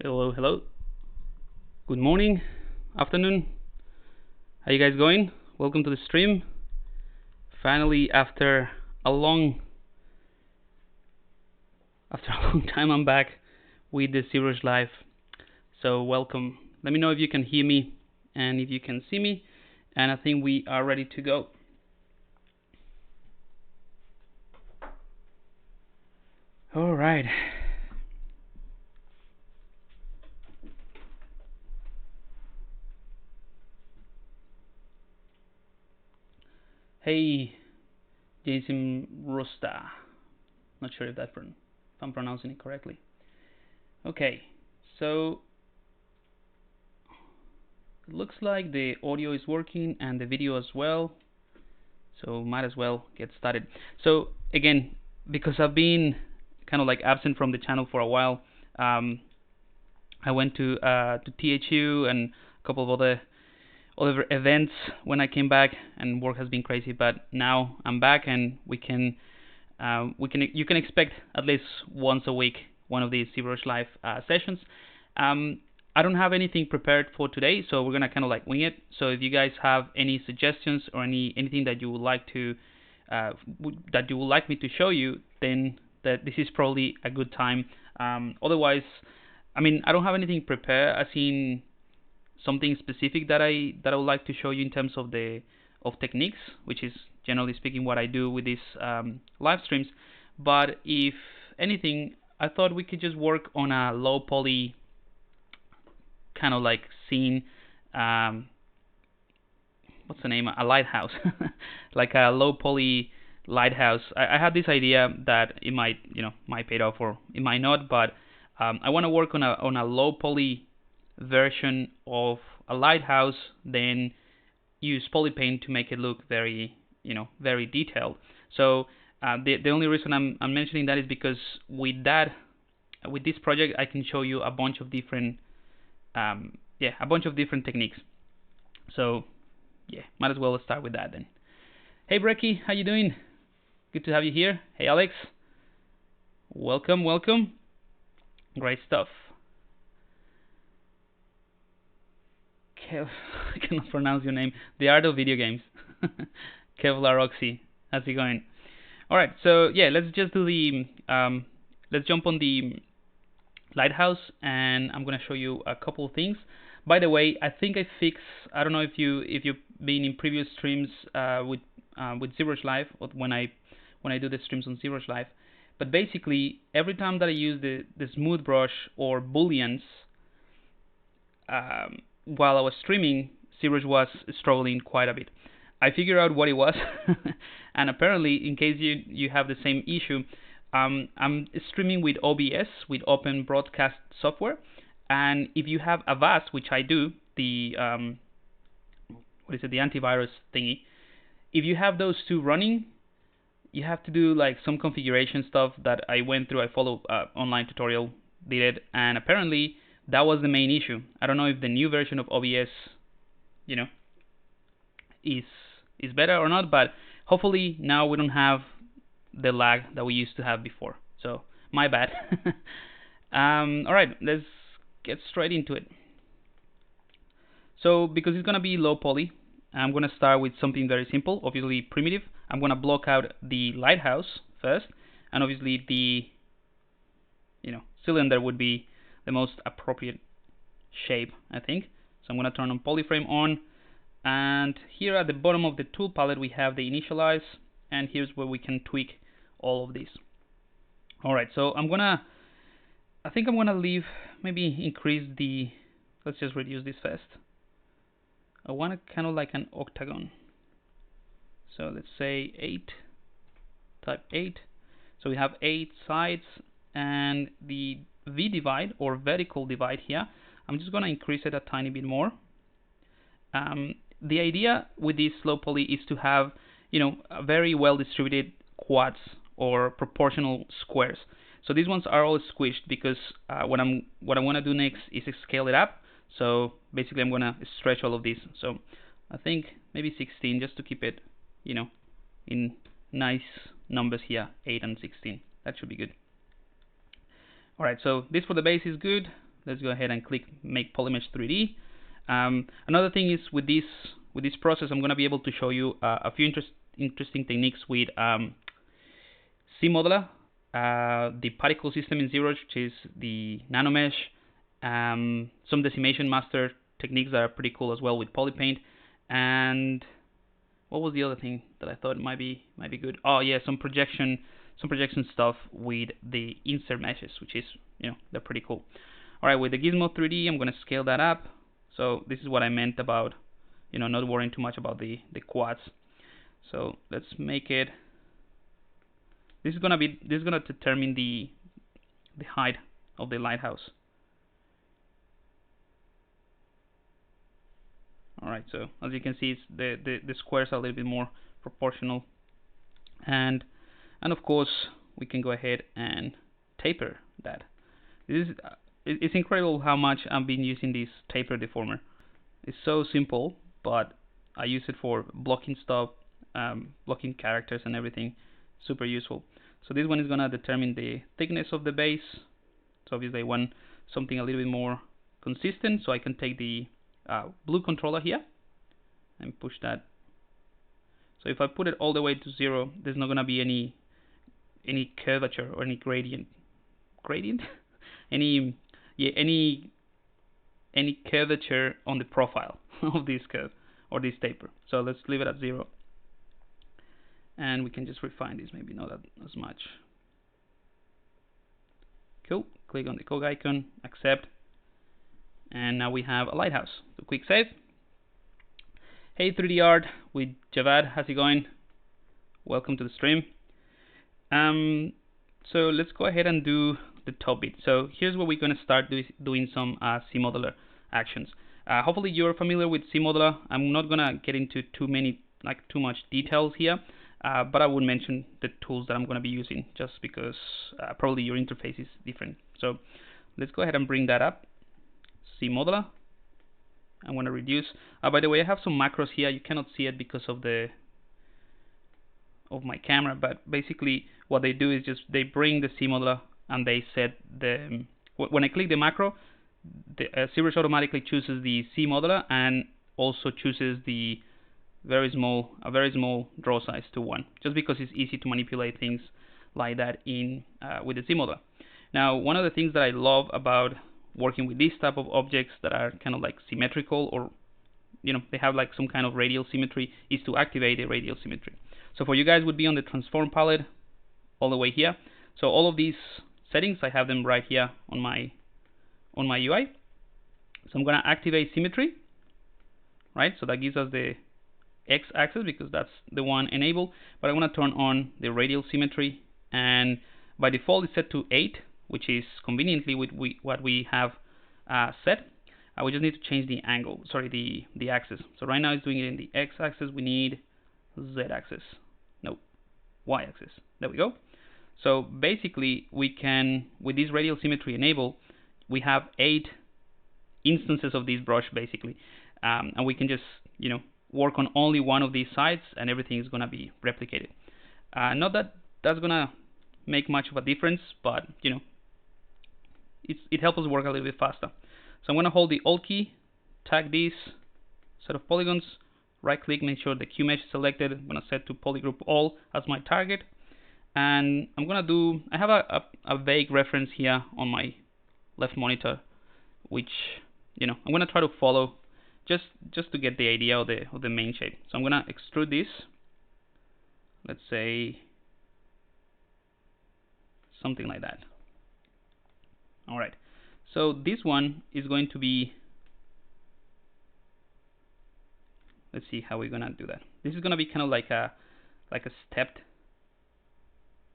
Hello, hello. Good morning, afternoon. How you guys going? Welcome to the stream. Finally, after a long time, I'm back with the ZBrush Live. So welcome. Let me know if you can hear me and if you can see me. And I think we are ready to go. All right. Hey, Jason Rosta. Not sure if I'm pronouncing it correctly. Okay, so it looks like the audio is working and the video as well. So might as well get started. So again, because I've been kind of like absent from the channel for a while, I went to THU and a couple of other events when I came back, and work has been crazy. But now I'm back, and you can expect at least once a week one of these ZBrush Live sessions. I don't have anything prepared for today, so we're gonna kind of like wing it. So if you guys have any suggestions or anything that you would like to me to show you, then this is probably a good time. Otherwise, I mean, I don't have anything prepared. I've seen something specific that I would like to show you in terms of techniques, which is generally speaking what I do with these live streams. But if anything, I thought we could just work on a low poly kind of like scene. What's the name? A lighthouse, like a low poly lighthouse. I had this idea that it might pay off or it might not, but I want to work on a low poly version of a lighthouse, then use polypaint to make it look very detailed. So the only reason I'm mentioning that is because with this project I can show you a bunch of different techniques. So yeah, might as well start with that then. Hey Brecky, how you doing? Good to have you here. Hey Alex, welcome. Great stuff. I cannot pronounce your name. The Art of Video Games. Kevlar Oxy, how's it going? All right, so yeah, let's just do let's jump on the lighthouse, and I'm gonna show you a couple of things. By the way, I think I don't know if you've been in previous streams with ZBrush Live, or when I do the streams on ZBrush Live, but basically every time that I use the smooth brush or booleans while I was streaming, ZBrush was struggling quite a bit. I figured out what it was, and apparently, in case you have the same issue, I'm streaming with OBS, with Open Broadcast Software, and if you have Avast, which I do, the the antivirus thingy, if you have those two running, you have to do like some configuration stuff that I went through. I followed online tutorial, did it, and apparently that was the main issue. I don't know if the new version of OBS, is better or not, but hopefully now we don't have the lag that we used to have before. So my bad. All right, let's get straight into it. So because it's gonna be low poly, I'm gonna start with something very simple, obviously primitive. I'm gonna block out the lighthouse first, and obviously the cylinder would be the most appropriate shape, I think. So I'm gonna turn on Polyframe on, and here at the bottom of the tool palette we have the Initialize, and here's where we can tweak all of these. All right, so I think I'm gonna maybe increase let's just reduce this first. I want it kind of like an octagon. So let's say 8, type 8. So we have 8 sides, and the V divide or vertical divide here, I'm just gonna increase it a tiny bit more. The idea with this low poly is to have a very well distributed quads or proportional squares. So these ones are all squished because what I want to do next is scale it up. So basically I'm gonna stretch all of these. So I think maybe 16 just to keep it in nice numbers here, 8 and 16. That should be good. Alright, so this for the base is good. let's go ahead and click Make Polymesh 3D. Another thing is with this process, I'm going to be able to show you a few interesting techniques with C-Modeler, the particle system in ZBrush, which is the Nanomesh, some decimation master techniques that are pretty cool as well with Polypaint, and what was the other thing that I thought might be good? Oh yeah, some projection stuff with the insert meshes, which is, they're pretty cool. All right, with the Gizmo 3D, I'm going to scale that up. So this is what I meant about, not worrying too much about the quads. So let's make it. This is gonna determine the height of the lighthouse. All right, so as you can see, it's the squares are a little bit more proportional, and of course we can go ahead and taper that. It's incredible how much I've been using this taper deformer. It's so simple, but I use it for blocking stuff, blocking characters and everything. Super useful. So this one is gonna determine the thickness of the base. So obviously I want something a little bit more consistent, so I can take the blue controller here and push that. So if I put it all the way to 0, there's not gonna be any curvature or any gradient. any curvature on the profile of this curve or this taper. So let's leave it at 0. And we can just refine this, maybe not as much. Cool. Click on the cog icon, accept. And now we have a lighthouse. So quick save. Hey 3D Art with Javad, how's it going? Welcome to the stream. So let's go ahead and do the top bit. So here's where we're going to start doing some C-Modeler actions. Hopefully you're familiar with C-Modeler. I'm not going to get into too much details here. But I would mention the tools that I'm going to be using, just because probably your interface is different. So let's go ahead and bring that up. C-Modeler. I'm going to reduce. By the way, I have some macros here. You cannot see it because of my camera, but basically what they do is just they bring the C-Modeler and they set the. When I click the macro, the ZBrush automatically chooses the C-Modeler and also chooses the a very small draw size to 1, just because it's easy to manipulate things like that in with the C-Modeler. Now, one of the things that I love about working with these type of objects that are kind of like symmetrical, or they have like some kind of radial symmetry, is to activate the radial symmetry. So for you guys would be on the transform palette all the way here. So all of these settings, I have them right here on my UI. So I'm going to activate symmetry, right? So that gives us the x-axis because that's the one enabled, but I want to turn on the radial symmetry, and by default it's set to 8, which is conveniently with what we have set. We just need to change the angle, sorry, the axis. So right now it's doing it in the x-axis. We need z-axis, no, y-axis. There we go. So basically we can, with this radial symmetry enabled, we have 8 instances of this brush basically, and we can just work on only one of these sides, and everything is going to be replicated. Not that that's going to make much of a difference, but it helps us work a little bit faster. So I'm going to hold the Alt key, tag this set of polygons, right click, make sure the Q mesh is selected. I'm going to set to polygroup all as my target, and I'm going to do, I have a vague reference here on my left monitor, which I'm going to try to follow just to get the idea of the main shape. So I'm going to extrude this, let's say something like that. Alright, so this one is going to be, let's see how we're going to do that. This is going to be kind of like a stepped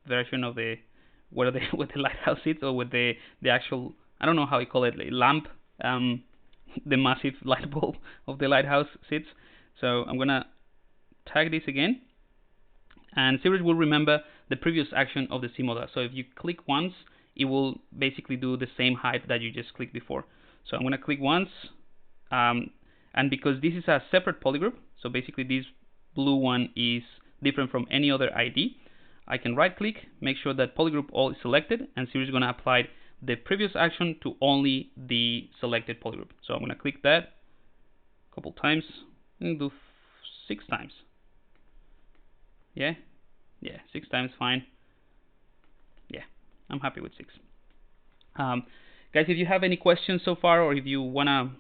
version of where the lighthouse sits, or with the actual, I don't know how you call it, like lamp, the massive light bulb of the lighthouse sits. So I'm gonna tag this again, and ZBrush will remember the previous action of the C-Modeler. So if you click once, it will basically do the same height that you just clicked before. So I'm gonna click once, and because this is a separate polygroup, so basically this blue one is different from any other ID, I can right click, make sure that polygroup all is selected, and ZBrush is gonna apply the previous action to only the selected polygroup. So I'm going to click that a couple times and do 6 times. Yeah, 6 times fine. Yeah, I'm happy with 6. Guys, if you have any questions so far, or if you wanna,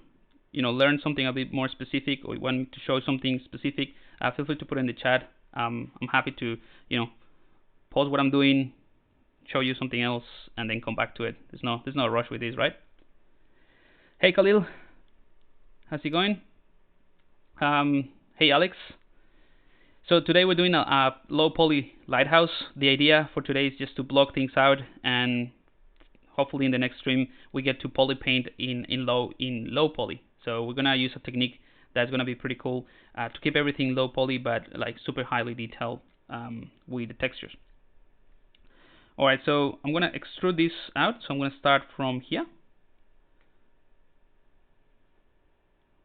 learn something a bit more specific, or you want me to show something specific, feel free to put it in the chat. I'm happy to, pause what I'm doing, show you something else, and then come back to it. There's no rush with this, right? Hey Khalil, how's it going? Hey Alex. So today we're doing a low poly lighthouse. The idea for today is just to block things out, and hopefully in the next stream we get to poly paint in low poly. So we're gonna use a technique that's gonna be pretty cool to keep everything low poly, but like super highly detailed with the textures. All right, so I'm gonna extrude this out. So I'm gonna start from here.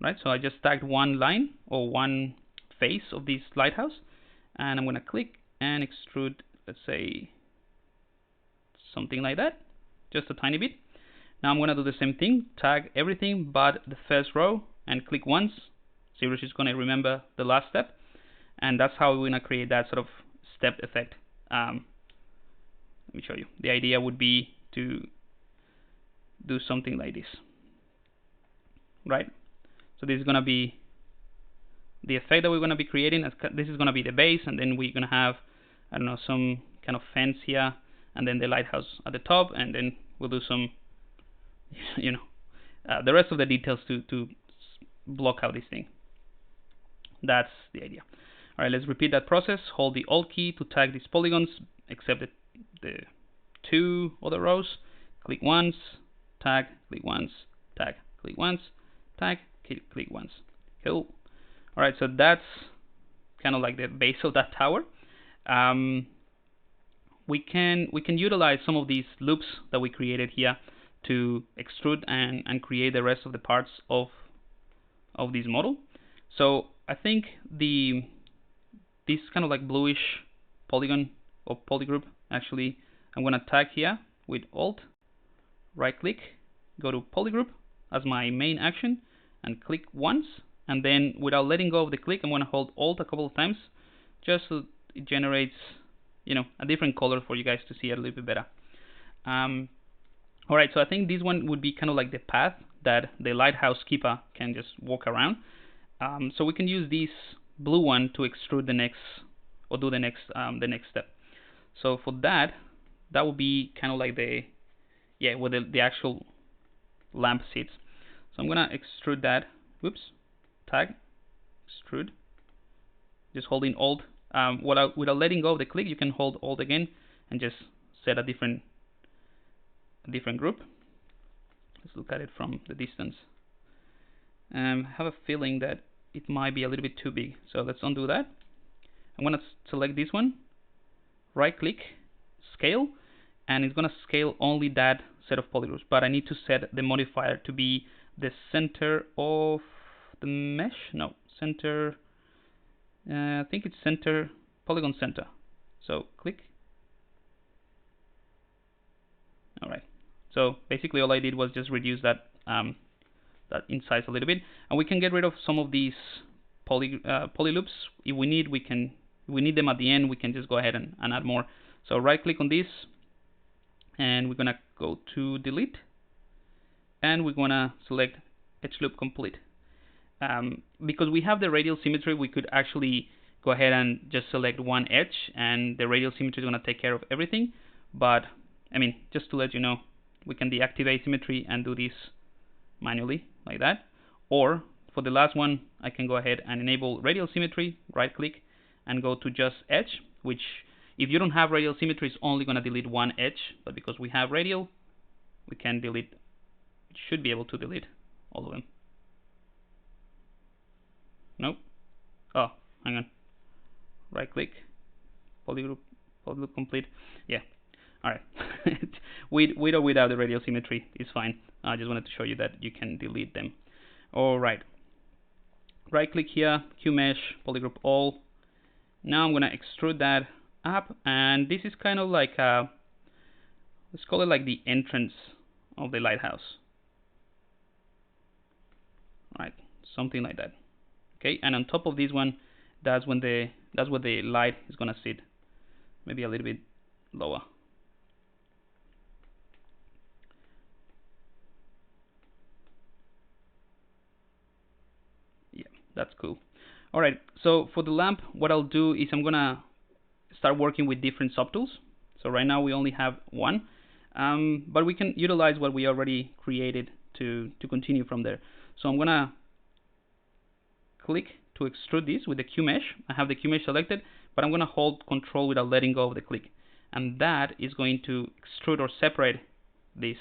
Right, so I just tagged one line or one face of this lighthouse, and I'm gonna click and extrude, let's say something like that, just a tiny bit. Now I'm gonna do the same thing, tag everything but the first row, and click once. ZBrush is gonna remember the last step, and that's how we're gonna create that sort of step effect. Let me show you. The idea would be to do something like this, right? So this is gonna be the effect that we're gonna be creating. This is gonna be the base, and then we're gonna have, I don't know, some kind of fence here, and then the lighthouse at the top, and then we'll do some, the rest of the details to block out this thing. That's the idea. All right, let's repeat that process. Hold the Alt key to tag these polygons, except the 2 other rows. Click once, tag, click once, tag, click once, tag, click once. Cool. All right, so that's kind of like the base of that tower. We can utilize some of these loops that we created here to extrude and create the rest of the parts of this model. So I think this kind of like bluish polygon or polygroup, actually, I'm gonna tag here with Alt, right click, go to polygroup as my main action, and click once, and then without letting go of the click, I'm gonna hold Alt a couple of times, just so it generates, a different color for you guys to see it a little bit better. All right, so I think this one would be kind of like the path that the lighthouse keeper can just walk around. So we can use this blue one to extrude the next, or do the next step. So for that would be kind of like where the actual lamp sits. So I'm gonna extrude that. Whoops, tag, extrude. Just holding Alt. Without letting go of the click, you can hold Alt again and just set a different group. Let's look at it from the distance. I have a feeling that it might be a little bit too big, so let's undo that. I'm gonna select this one, right click, scale, and it's gonna scale only that set of polygroups, but I need to set the modifier to be the center of the mesh. No, center, I think it's center, polygon center. So click. All right, so basically all I did was just reduce that in size a little bit, and we can get rid of some of these poly loops if we need. If we need them at the end, we can just go ahead and add more. So right click on this, and we're gonna go to delete, and we're gonna select edge loop complete. Because we have the radial symmetry, we could actually go ahead and just select one edge, and the radial symmetry is gonna take care of everything. But I mean, just to let you know, we can deactivate symmetry and do this manually like that. Or for the last one, I can go ahead and enable radial symmetry, right click, and go to just edge, which if you don't have radial symmetry, it's only going to delete one edge, but because we have radial, we can delete, it should be able to delete all of them. Nope. Oh, hang on. Right click, polygroup complete. Yeah. All right. With or without the radial symmetry is fine. I just wanted to show you that you can delete them. All right. Right click here, Qmesh, polygroup all. Now I'm gonna extrude that up, and this is kind of like let's call it like the entrance of the lighthouse. Right, something like that. Okay, and on top of this one, that's where the light is gonna sit. Maybe a little bit lower. Yeah, that's cool. All right, so for the lamp, what I'll do is I'm gonna start working with different subtools. So right now we only have one, but we can utilize what we already created to continue from there. So I'm gonna click to extrude this with the Q mesh. I have the Q mesh selected, but I'm gonna hold Control without letting go of the click, and that is going to extrude or separate this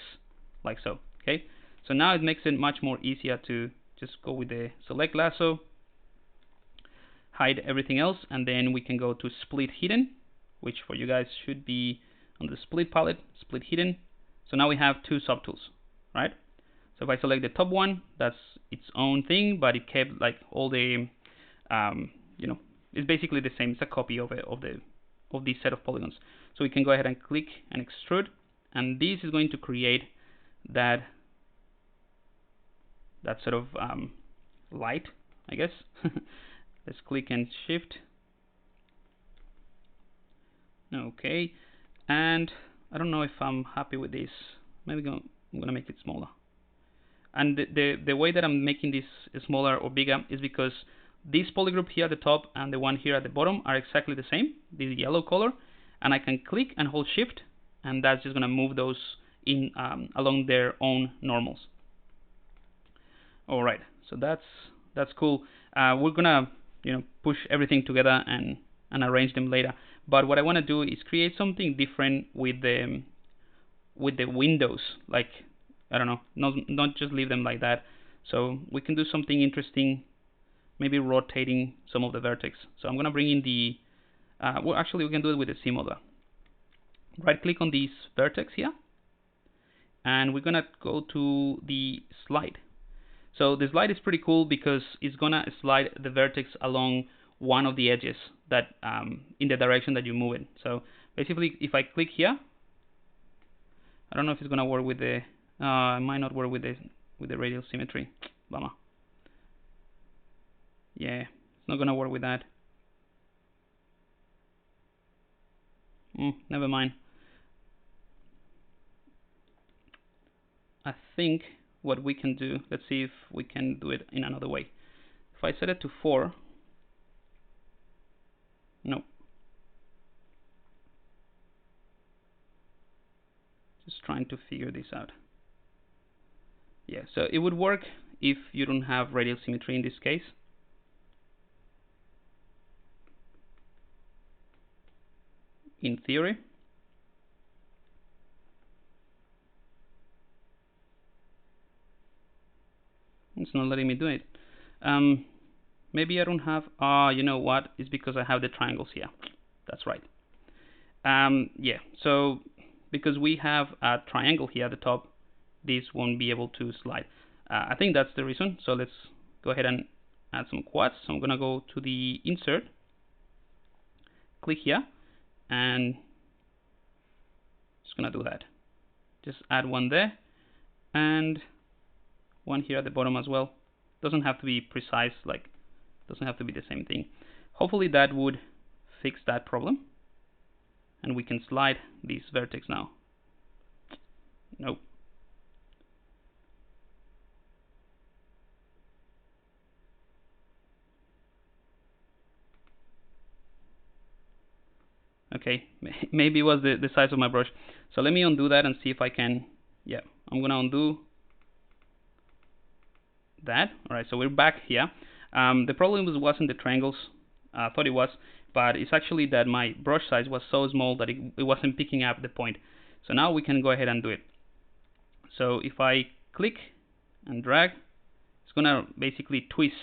like so. Okay, so now it makes it much more easier to just go with the select lasso, hide everything else, and then we can go to split hidden, which for you guys should be on the split palette, split hidden. So now we have two subtools, right? So if I select the top one, that's its own thing, but it kept like all the, you know, it's basically the same. It's a copy of this set of polygons. So we can go ahead and click and extrude, and this is going to create that sort of light, I guess. Let's click and shift. Okay, and I don't know if I'm happy with this. Maybe I'm gonna make it smaller. And the way that I'm making this smaller or bigger is because this polygroup here at the top and the one here at the bottom are exactly the same, this yellow color, and I can click and hold shift, and that's just gonna move those in along their own normals. All right, so that's cool. We're gonna push everything together and arrange them later. But what I want to do is create something different with the windows. Like, I don't know, not just leave them like that. So we can do something interesting, maybe rotating some of the vertex. So I'm gonna bring in the well, actually we can do it with the C modeler. Right click on this vertex here, and we're gonna go to the slide. So the slide is pretty cool because it's gonna slide the vertex along one of the edges that in the direction that you move it. So basically, if I click here, I don't know if it's gonna work with the. It might not work with the radial symmetry. Bummer. Yeah, it's not gonna work with that. Never mind. I think what we can do, let's see if we can do it in another way. If I set it to 4, no. Just trying to figure this out. Yeah, so it would work if you don't have radial symmetry in this case. In theory. It's not letting me do it. Maybe I don't have, you know what? It's because I have the triangles here. That's right. Yeah, so because we have a triangle here at the top, this won't be able to slide. I think that's the reason. So let's go ahead and add some quads. So I'm gonna go to the insert, click here, and just gonna do that. Just add one there, and one here at the bottom as well. Doesn't have to be precise, like doesn't have to be the same thing. Hopefully that would fix that problem, and we can slide this vertex now. Nope. Okay, maybe it was the size of my brush. So let me undo that and see if I can. Yeah, I'm gonna undo that. Alright, so we're back here. The problem wasn't the triangles. I thought it was, but it's actually that my brush size was so small that it wasn't picking up the point. So now we can go ahead and do it. So if I click and drag, it's gonna basically twist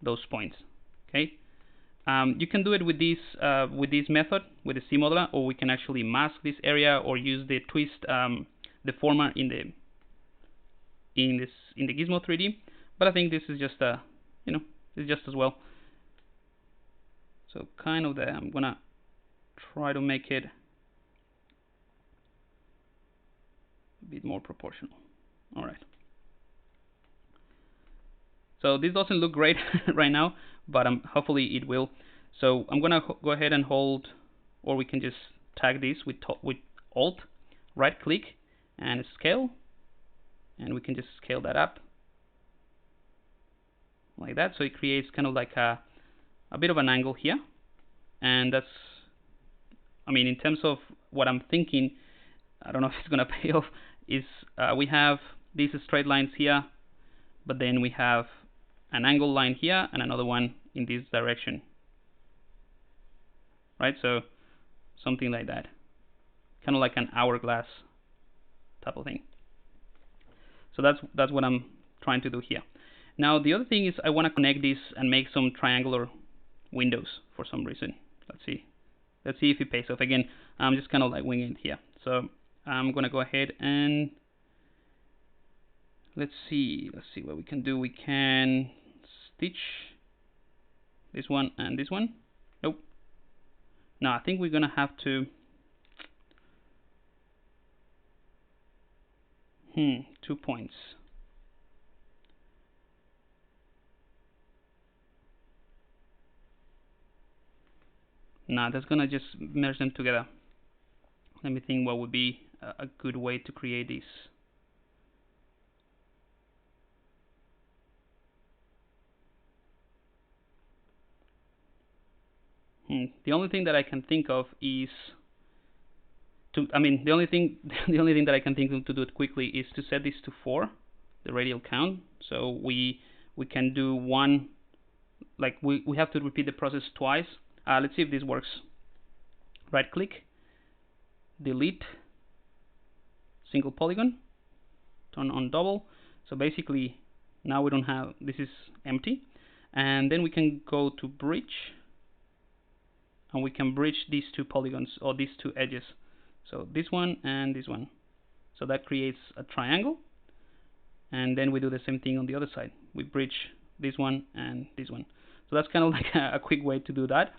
those points. Okay. You can do it with this method, with the C modeler, or we can actually mask this area or use the twist deformer in the Gizmo 3D. But I think this is just it's just as well. So kind of there. I'm gonna try to make it a bit more proportional. All right. So this doesn't look great right now, but hopefully it will. So I'm gonna go ahead and hold, or we can just tag this with Alt, right click, and scale, and we can just scale that up like that. So it creates kind of like a bit of an angle here, and that's, I mean, in terms of what I'm thinking, I don't know if it's gonna pay off. Is we have these straight lines here, but then we have an angle line here and another one in this direction, right? So something like that, kind of like an hourglass type of thing. So that's what I'm trying to do here. Now the other thing is I want to connect this and make some triangular windows for some reason. Let's see if it pays off. Again, I'm just kind of like winging it here. So I'm gonna go ahead and let's see what we can do. We can stitch this one and this one. Nope. No, I think we're gonna have to 2 points. Nah, that's gonna just merge them together. Let me think what would be a good way to create this. The only thing that I can think of is the only thing that I can think of to do it quickly is to set this to 4, the radial count. So we can do one, like we have to repeat the process twice. Let's see if this works. Right click, delete single polygon, turn on double. So basically now we don't have, this is empty, and then we can go to bridge, and we can bridge these 2 polygons, or these 2 edges. So this one and this one. So that creates a triangle, and then we do the same thing on the other side. We bridge this one and this one. So that's kind of like a quick way to do that.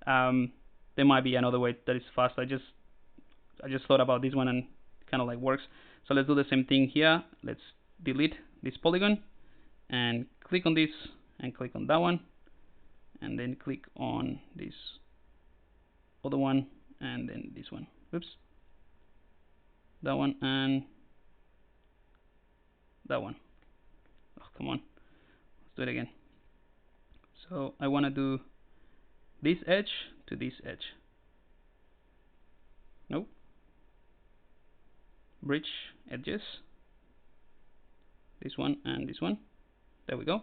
There might be another way that is fast. I just thought about this one and kind of like works. So let's do the same thing here. Let's delete this polygon and click on this and click on that one, and then click on this other one, and then this one. Oops. That one and that one. Oh, come on. Let's do it again. So I want to do this edge to this edge. Nope. Bridge edges. This one and this one. There we go.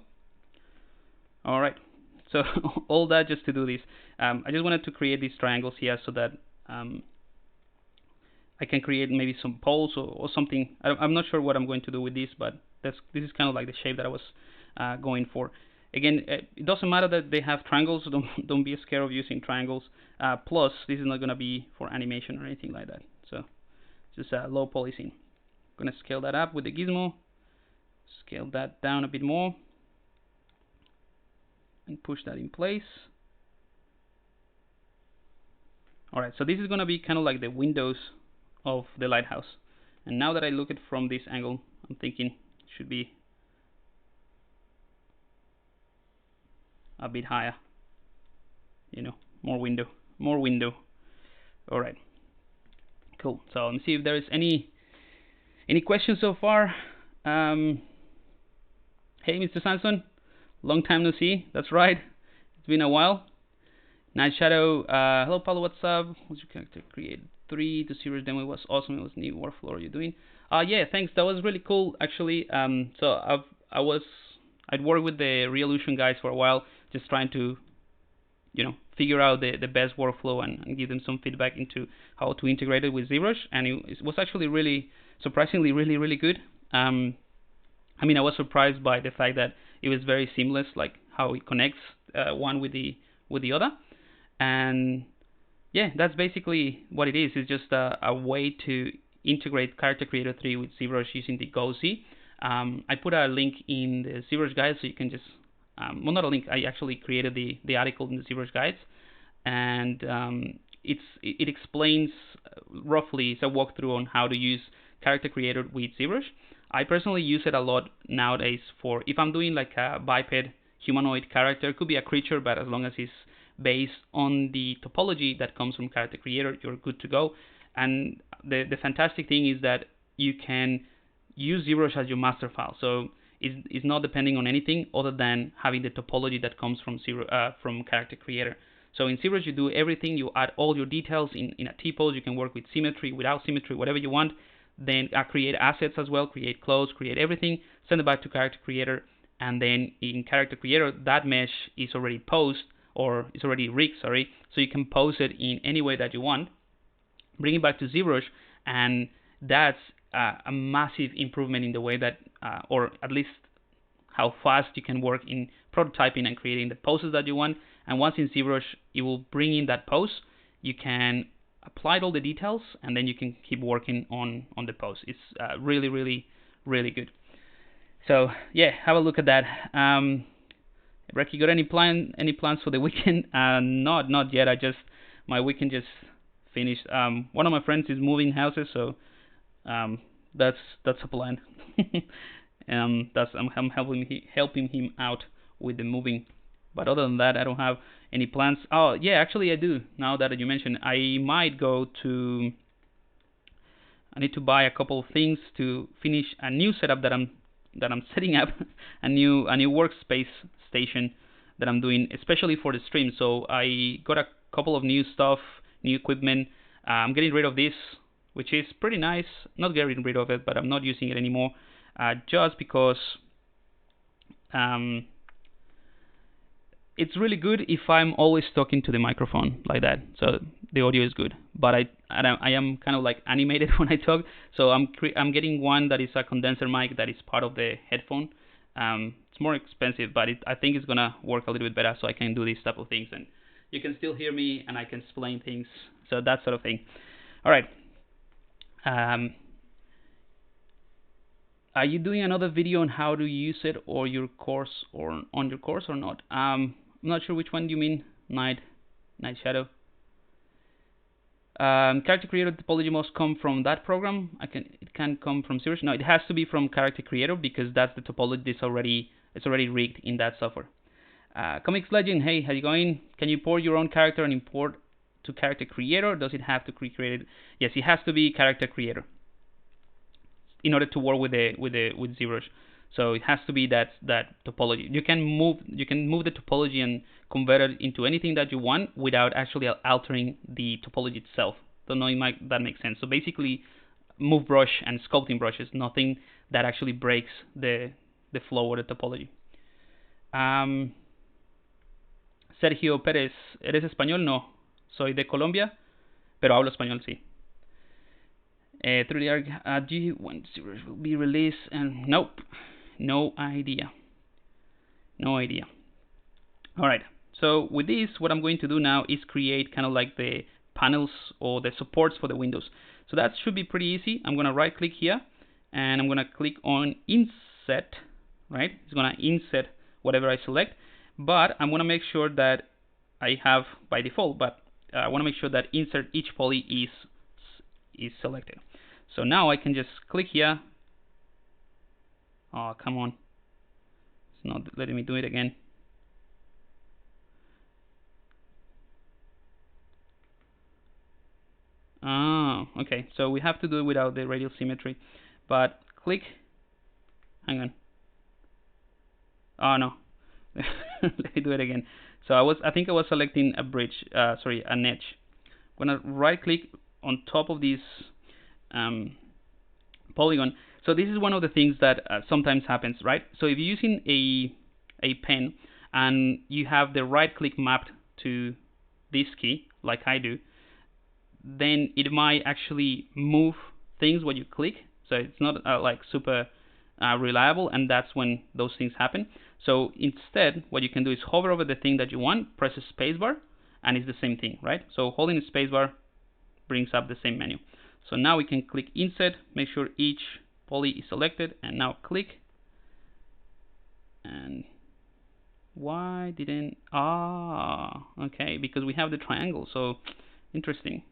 All right. So all that just to do this. I just wanted to create these triangles here so that I can create maybe some poles or something. I'm not sure what I'm going to do with this, but this is kind of like the shape that I was going for. Again, it doesn't matter that they have triangles. Don't be scared of using triangles. Plus, this is not going to be for animation or anything like that. So just a low poly scene. I'm going to scale that up with the gizmo. Scale that down a bit more. And push that in place. Alright, so this is going to be kind of like the windows of the lighthouse. And now that I look at it from this angle, I'm thinking it should be a bit higher. You know, more window. Alright, cool. So let me see if there is any questions so far. Hey, Mr. Sanson, long time no see. That's right, it's been a while. Night Shadow, hello Pablo, what's up? What's your character? Create 3 to series demo. It was awesome. It was new. What floor are you doing? Yeah, thanks. That was really cool, actually. So I'd worked with the Reolution guys for a while, just trying to, figure out the best workflow and give them some feedback into how to integrate it with ZBrush, and it was actually really, surprisingly, really, really good. I was surprised by the fact that it was very seamless, like how it connects one with the other. And yeah, that's basically what it is. It's just a way to integrate Character Creator 3 with ZBrush using the GoZ. I put a link in the ZBrush guide, so you can just, well, not a link, I actually created the article in the ZBrush guides, and it explains roughly, it's a walkthrough on how to use character creator with ZBrush. I personally use it a lot nowadays for if I'm doing like a biped humanoid character. It could be a creature, but as long as it's based on the topology that comes from character creator, you're good to go. And the fantastic thing is that you can use ZBrush as your master file. So it's not depending on anything other than having the topology that comes from character creator. So in ZBrush you do everything, you add all your details in a T-pose, you can work with symmetry, without symmetry, whatever you want. Then create assets as well, create clothes, create everything, send it back to character creator, and then in character creator that mesh is already posed, or it's already rigged, sorry, so you can pose it in any way that you want, bring it back to ZBrush, and that's a massive improvement in the way that, or at least how fast you can work in prototyping and creating the poses that you want. And once in ZBrush, it will bring in that pose. You can apply all the details, and then you can keep working on the pose. It's really, really, really good. So yeah, have a look at that. Rek, you got any plans for the weekend? Not yet. My weekend just finished. One of my friends is moving houses, so that's a plan. I'm helping him out with the moving. But other than that, I don't have any plans. Oh yeah, actually I do. Now that you mentioned, I need to buy a couple of things to finish a new setup that I'm setting up, a new workspace station that I'm doing especially for the stream. So I got a couple of new stuff, new equipment. I'm getting rid of this, which is pretty nice. Not getting rid of it, but I'm not using it anymore, just because it's really good if I'm always talking to the microphone like that, so the audio is good. But I am kind of like animated when I talk, so I'm getting one that is a condenser mic that is part of the headphone. It's more expensive, but I think it's gonna work a little bit better, so I can do these type of things, and you can still hear me, and I can explain things, so that sort of thing. All right. Are you doing another video on how to use it or your course or on your course or not? I'm not sure which one you mean. Night Shadow. Character Creator topology must come from that program. It can come from ZBrush. No, it has to be from Character Creator because that's the topology that's it's already rigged in that software. Comics Legend, hey, how's it going? Can you import your own character and import to Character Creator? Does it have to be created? Yes, it has to be Character Creator in order to work with ZBrush. So it has to be that topology. You can move the topology and convert it into anything that you want without actually altering the topology itself. Don't know if that makes sense. So basically, move brush and sculpting brushes, nothing that actually breaks the flow or the topology. Sergio Pérez, ¿eres español? No, soy de Colombia, pero hablo español, sí. Through the arc, do you when ZBrush will be released? And nope, no idea. All right. So with this, what I'm going to do now is create kind of like the panels or the supports for the windows. So that should be pretty easy. I'm gonna right click here, and I'm gonna click on Inset. Right? It's gonna inset whatever I select, but I'm gonna make sure that I have by default. But I want to make sure that Insert Each Poly is selected. So now I can just click here. Oh, come on. It's not letting me do it again. Oh, okay. So we have to do it without the radial symmetry. But click. Hang on. Oh, no. Let me do it again. So I think I was selecting a bridge, an edge. I'm going to right click on top of this polygon. So this is one of the things that sometimes happens, right? So if you're using a pen and you have the right click mapped to this key, like I do, then it might actually move things when you click. So it's not like super reliable, and that's when those things happen. So instead, what you can do is hover over the thing that you want, press a spacebar, and it's the same thing, right? So holding the spacebar brings up the same menu. So now we can click Insert, make sure each poly is selected, and now click. And why didn't... okay, because we have the triangle, so interesting.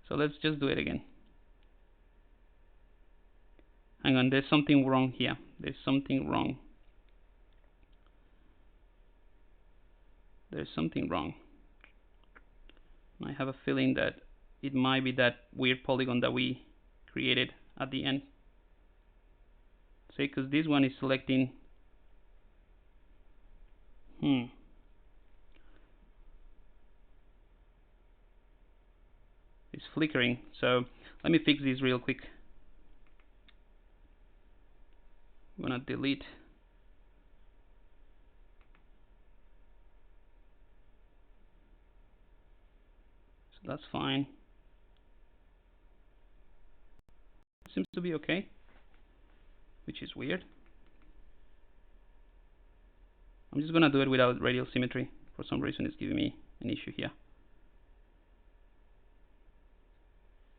So let's just do it again. Hang on, there's something wrong here. There's something wrong. There's something wrong. I have a feeling that it might be that weird polygon that we created at the end. See, because this one is selecting. It's flickering. So let me fix this real quick. I'm gonna delete. So that's fine. Seems to be okay, which is weird. I'm just gonna do it without radial symmetry. For some reason it's giving me an issue here.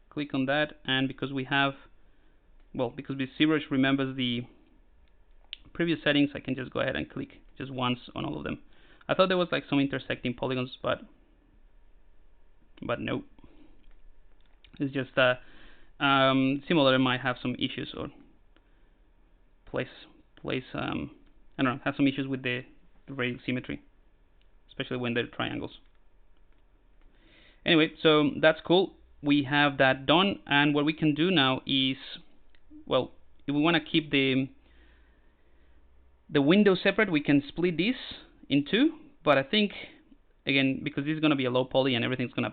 Click on that, and because we have, well, because the ZBrush remembers the previous settings, I can just go ahead and click just once on all of them. I thought there was like some intersecting polygons, but no. It's just similar might have some issues, or place I don't know, have some issues with the radial symmetry, especially when they're triangles. Anyway, so that's cool. We have that done, and what we can do now is, well, if we want to keep the window separate, we can split this in two. But I think, again, because this is going to be a low poly and everything's going to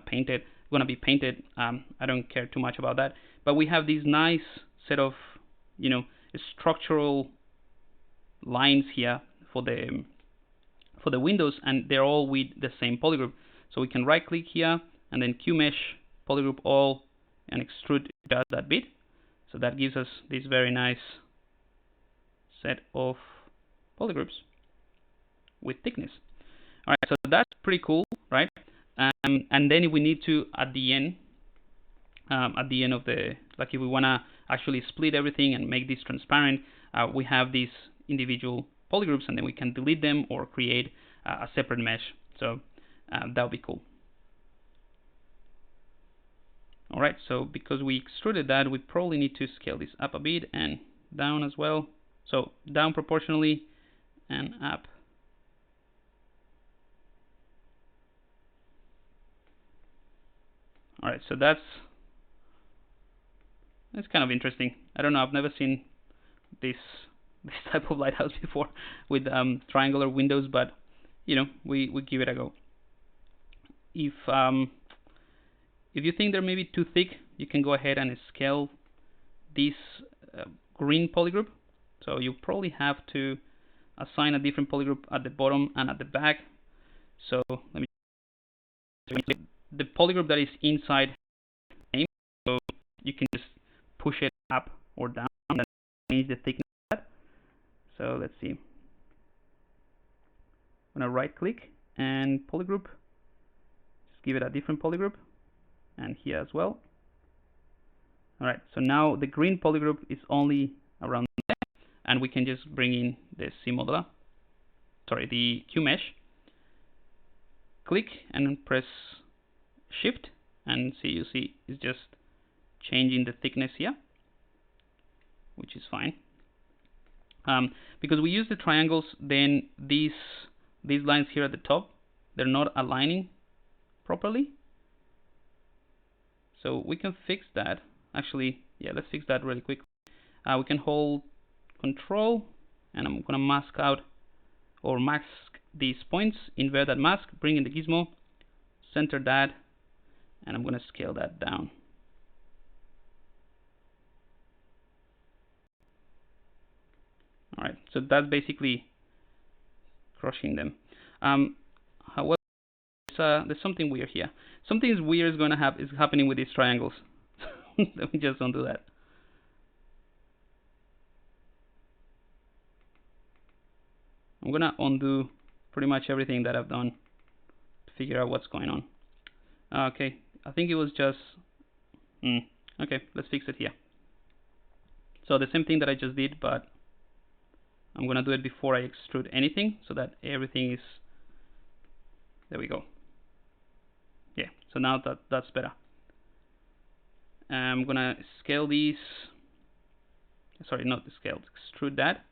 be painted, I don't care too much about that. But we have these nice set of, you know, structural lines here for the windows, and they're all with the same polygroup. So we can right click here and then Qmesh polygroup all, and Extrude does that bit. So that gives us this very nice set of polygroups with thickness. All right, so that's pretty cool, right? And then if we need to, at the end of the, like if we want to actually split everything and make this transparent, we have these individual polygroups, and then we can delete them or create a separate mesh. So that would be cool. All right, so because we extruded that, we probably need to scale this up a bit and down as well. So down proportionally and up. All right, so that's kind of interesting. I don't know, I've never seen this type of lighthouse before with triangular windows, but you know, we give it a go. If you think they're maybe too thick, you can go ahead and scale this green polygroup. So you probably have to assign a different polygroup at the bottom and at the back. So let me, the polygroup that is inside name, so you can just push it up or down and change the thickness of that. So let's see. I'm gonna right click and polygroup, just give it a different polygroup, and here as well. All right, so now the green polygroup is only around there, and we can just bring in the the Qmesh. Click and press Shift, and you see it's just changing the thickness here, which is fine. Because we use the triangles, then these lines here at the top, they're not aligning properly. So we can fix that. Actually, yeah, let's fix that really quick. We can hold Ctrl, and I'm gonna mask out or mask these points, invert that mask, bring in the gizmo, center that, and I'm gonna scale that down. All right, so that's basically crushing them. However, there's something weird here. Something weird is happening with these triangles. Let me just undo that. I'm gonna undo pretty much everything that I've done to figure out what's going on. Okay, I think it was just okay, let's fix it here. So the same thing that I just did, but I'm gonna do it before I extrude anything, so that everything is, there we go. Yeah, so now that's better. I'm gonna scale these sorry, not the scale, extrude that.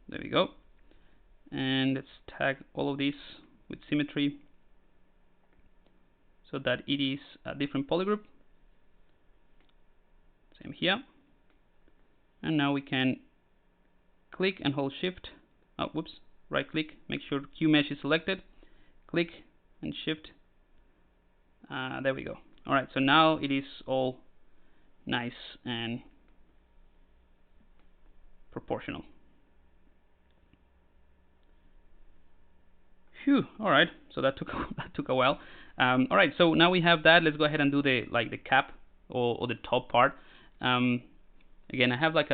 There we go. And let's tag all of these with symmetry so that it is a different polygroup. Same here. And now we can click and hold shift. Oh, whoops, right click, make sure Qmesh is selected. Click and shift. There we go. Alright, so now it is all nice and proportional. Phew, alright, so that took a while. Alright, so now we have that. Let's go ahead and do the cap or the top part. Again, I have like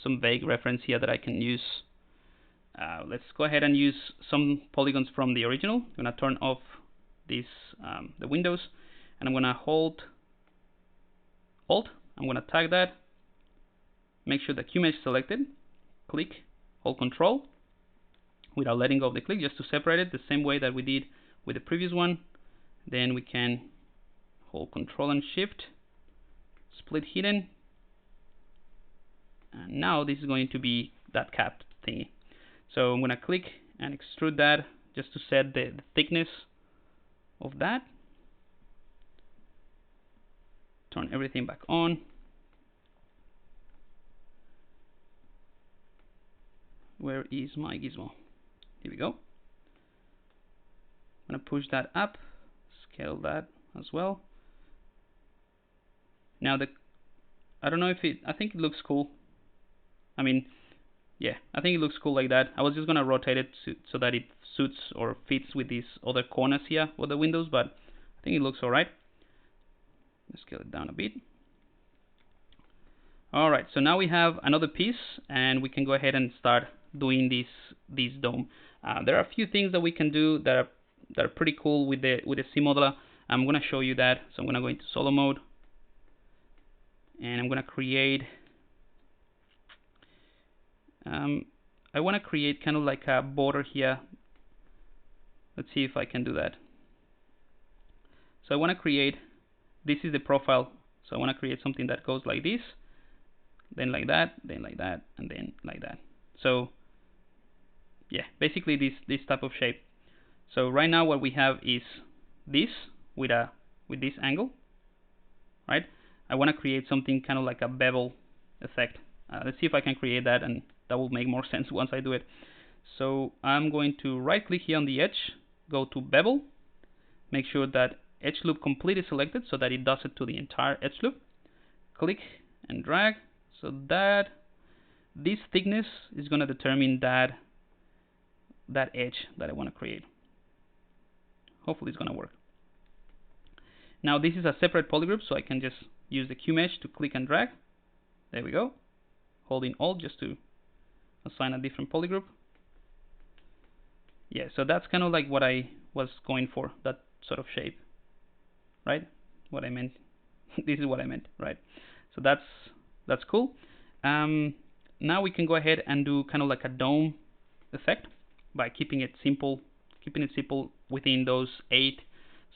some vague reference here that I can use. Let's go ahead and use some polygons from the original. I'm gonna turn off these the windows, and I'm gonna hold Alt. I'm gonna tag that. Make sure the Qmesh is selected. Click, hold Control, without letting go of the click, just to separate it the same way that we did with the previous one. Then we can hold Control and Shift, split hidden, and now this is going to be that cap thingy. So I'm going to click and extrude that just to set the thickness of that. Turn everything back on. Where is my gizmo? Here we go. I'm going to push that up, scale that as well. Now I don't know if I think it looks cool. I mean, yeah, I think it looks cool like that. I was just going to rotate it so that it suits or fits with these other corners here with the windows, but I think it looks alright. Let's scale it down a bit. Alright, so now we have another piece, and we can go ahead and start doing this dome. There are a few things that we can do that are pretty cool with the C-modeler. I'm going to show you that. So I'm going to go into solo mode, and I'm going to create I want to create kind of like a border here. Let's see if I can do that. So I want to create, this is the profile. So I want to create something that goes like this, then like that, then like that, and then like that. So yeah, basically this type of shape. So right now what we have is this with this angle, right? I want to create something kind of like a bevel effect. Let's see if I can create that, and that will make more sense once I do it. So I'm going to right click here on the edge, go to bevel, make sure that edge loop complete is selected so that it does it to the entire edge loop. Click and drag so that this thickness is going to determine that edge that I want to create. Hopefully it's going to work. Now this is a separate polygroup, so I can just use the Qmesh to click and drag. There we go. Holding Alt just to assign a different polygroup. Yeah, so that's kind of like what I was going for, that sort of shape, right? What I meant. This is what I meant, right? So that's cool. Now we can go ahead and do kind of like a dome effect by keeping it simple within those 8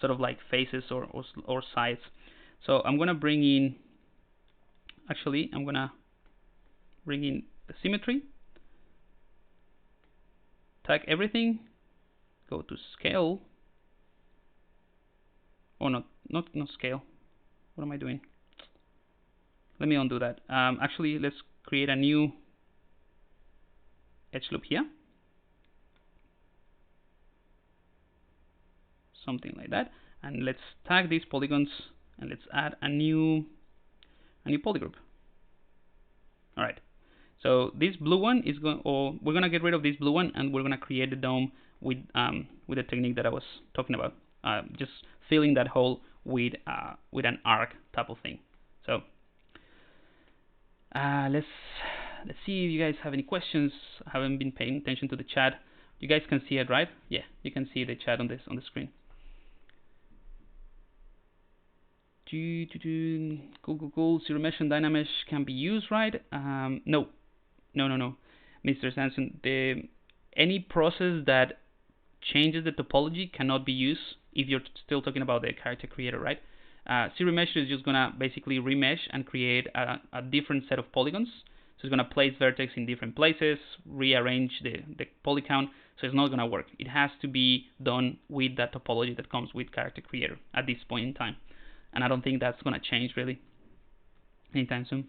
sort of like faces or sides. So I'm gonna bring in. Actually, I'm gonna bring in the symmetry. Tag everything. Go to scale. Oh, not scale. What am I doing? Let me undo that. Actually, let's create a new edge loop here. Something like that. And let's tag these polygons, and let's add a new polygroup. All right. So this blue one is going, or we're gonna get rid of this blue one, and we're gonna create the dome with the technique that I was talking about. Just filling that hole with an arc type of thing. So let's see if you guys have any questions. I haven't been paying attention to the chat. You guys can see it, right? Yeah, you can see the chat on the screen. Cool. Zero mesh and Dynamesh can be used, right? No, Mr. Sanson. Any process that changes the topology cannot be used if you're still talking about the character creator, right? Z-remesh is just gonna basically remesh and create a different set of polygons. So it's gonna place vertex in different places, rearrange the poly count. So it's not gonna work. It has to be done with that topology that comes with Character Creator at this point in time. And I don't think that's gonna change really anytime soon.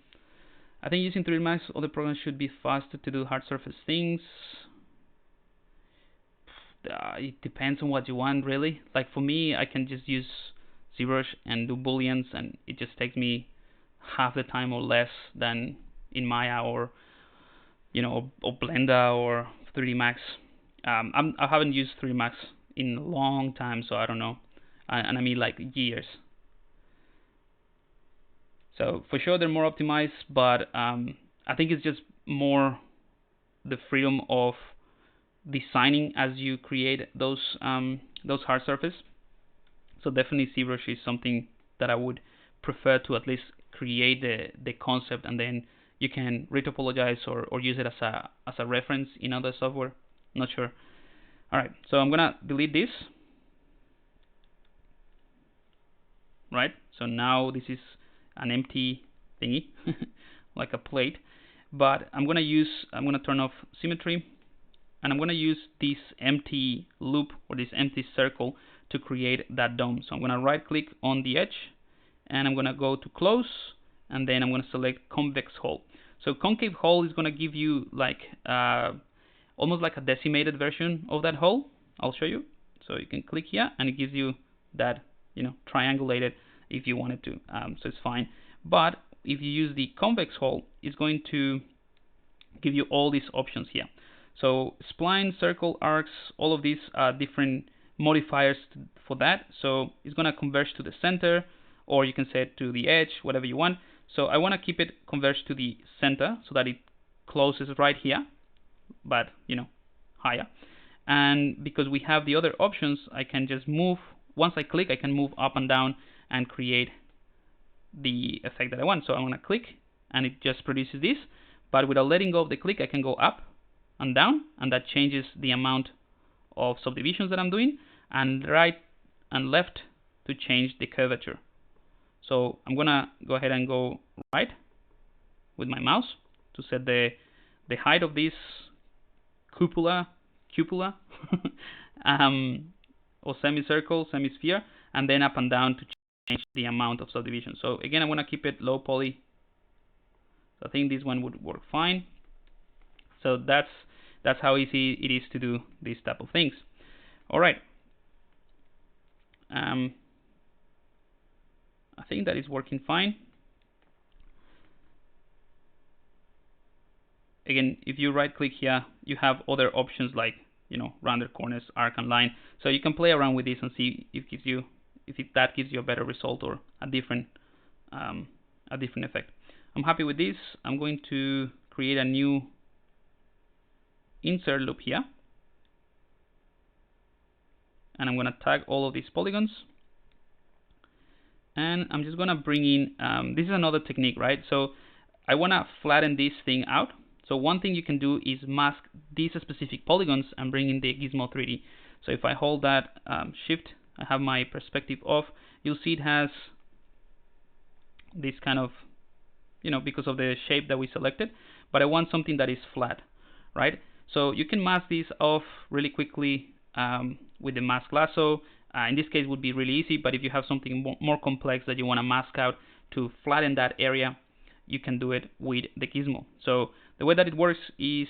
I think using 3D Max, other programs should be faster to do hard surface things. It depends on what you want, really. Like for me, I can just use ZBrush and do booleans, and it just takes me half the time or less than in Maya or or Blender or 3D Max. I haven't used 3D Max in a long time, so I don't know, and I mean like years. So for sure they're more optimized, but I think it's just more the freedom of designing as you create those hard surface. So definitely ZBrush is something that I would prefer to at least create the concept, and then you can retopologize or use it as a reference in other software. Not sure. All right, so I'm gonna delete this. Right. So now this is an empty thingy, like a plate. But I'm gonna turn off symmetry, and I'm gonna use this empty loop or this empty circle to create that dome. So I'm gonna right click on the edge, and I'm gonna go to close, and then I'm gonna select convex hull. So concave hull is gonna give you like almost like a decimated version of that hull. I'll show you. So you can click here, and it gives you that triangulated if you wanted to. So it's fine. But if you use the convex hull, it's going to give you all these options here. So spline, circle, arcs, all of these are different modifiers for that. So it's going to converge to the center, or you can set to the edge, whatever you want. So I want to keep it converged to the center so that it closes right here, but higher. And because we have the other options, I can just move. Once I click, I can move up and down and create the effect that I want. So I'm going to click, and it just produces this. But without letting go of the click, I can go up and down, and that changes the amount of subdivisions that I'm doing, and right and left to change the curvature. So I'm gonna go ahead and go right with my mouse to set the height of this cupola or semicircle, semisphere, and then up and down to change the amount of subdivision. So again, I'm gonna keep it low poly. So I think this one would work fine. So that's how easy it is to do these type of things. All right. I think that is working fine. Again, if you right click here, you have other options like rounded corners, arc, and line. So you can play around with this and see if that gives you a better result or a different effect. I'm happy with this. I'm going to create a new insert loop here, and I'm going to tag all of these polygons, and I'm just going to bring in this is another technique, right? So I want to flatten this thing out. So one thing you can do is mask these specific polygons and bring in the Gizmo 3D. So if I hold that shift, I have my perspective off, you'll see it has this kind of because of the shape that we selected, but I want something that is flat, right? So you can mask this off really quickly with the mask lasso. In this case, would be really easy, but if you have something more complex that you want to mask out to flatten that area, you can do it with the Gizmo. So the way that it works is,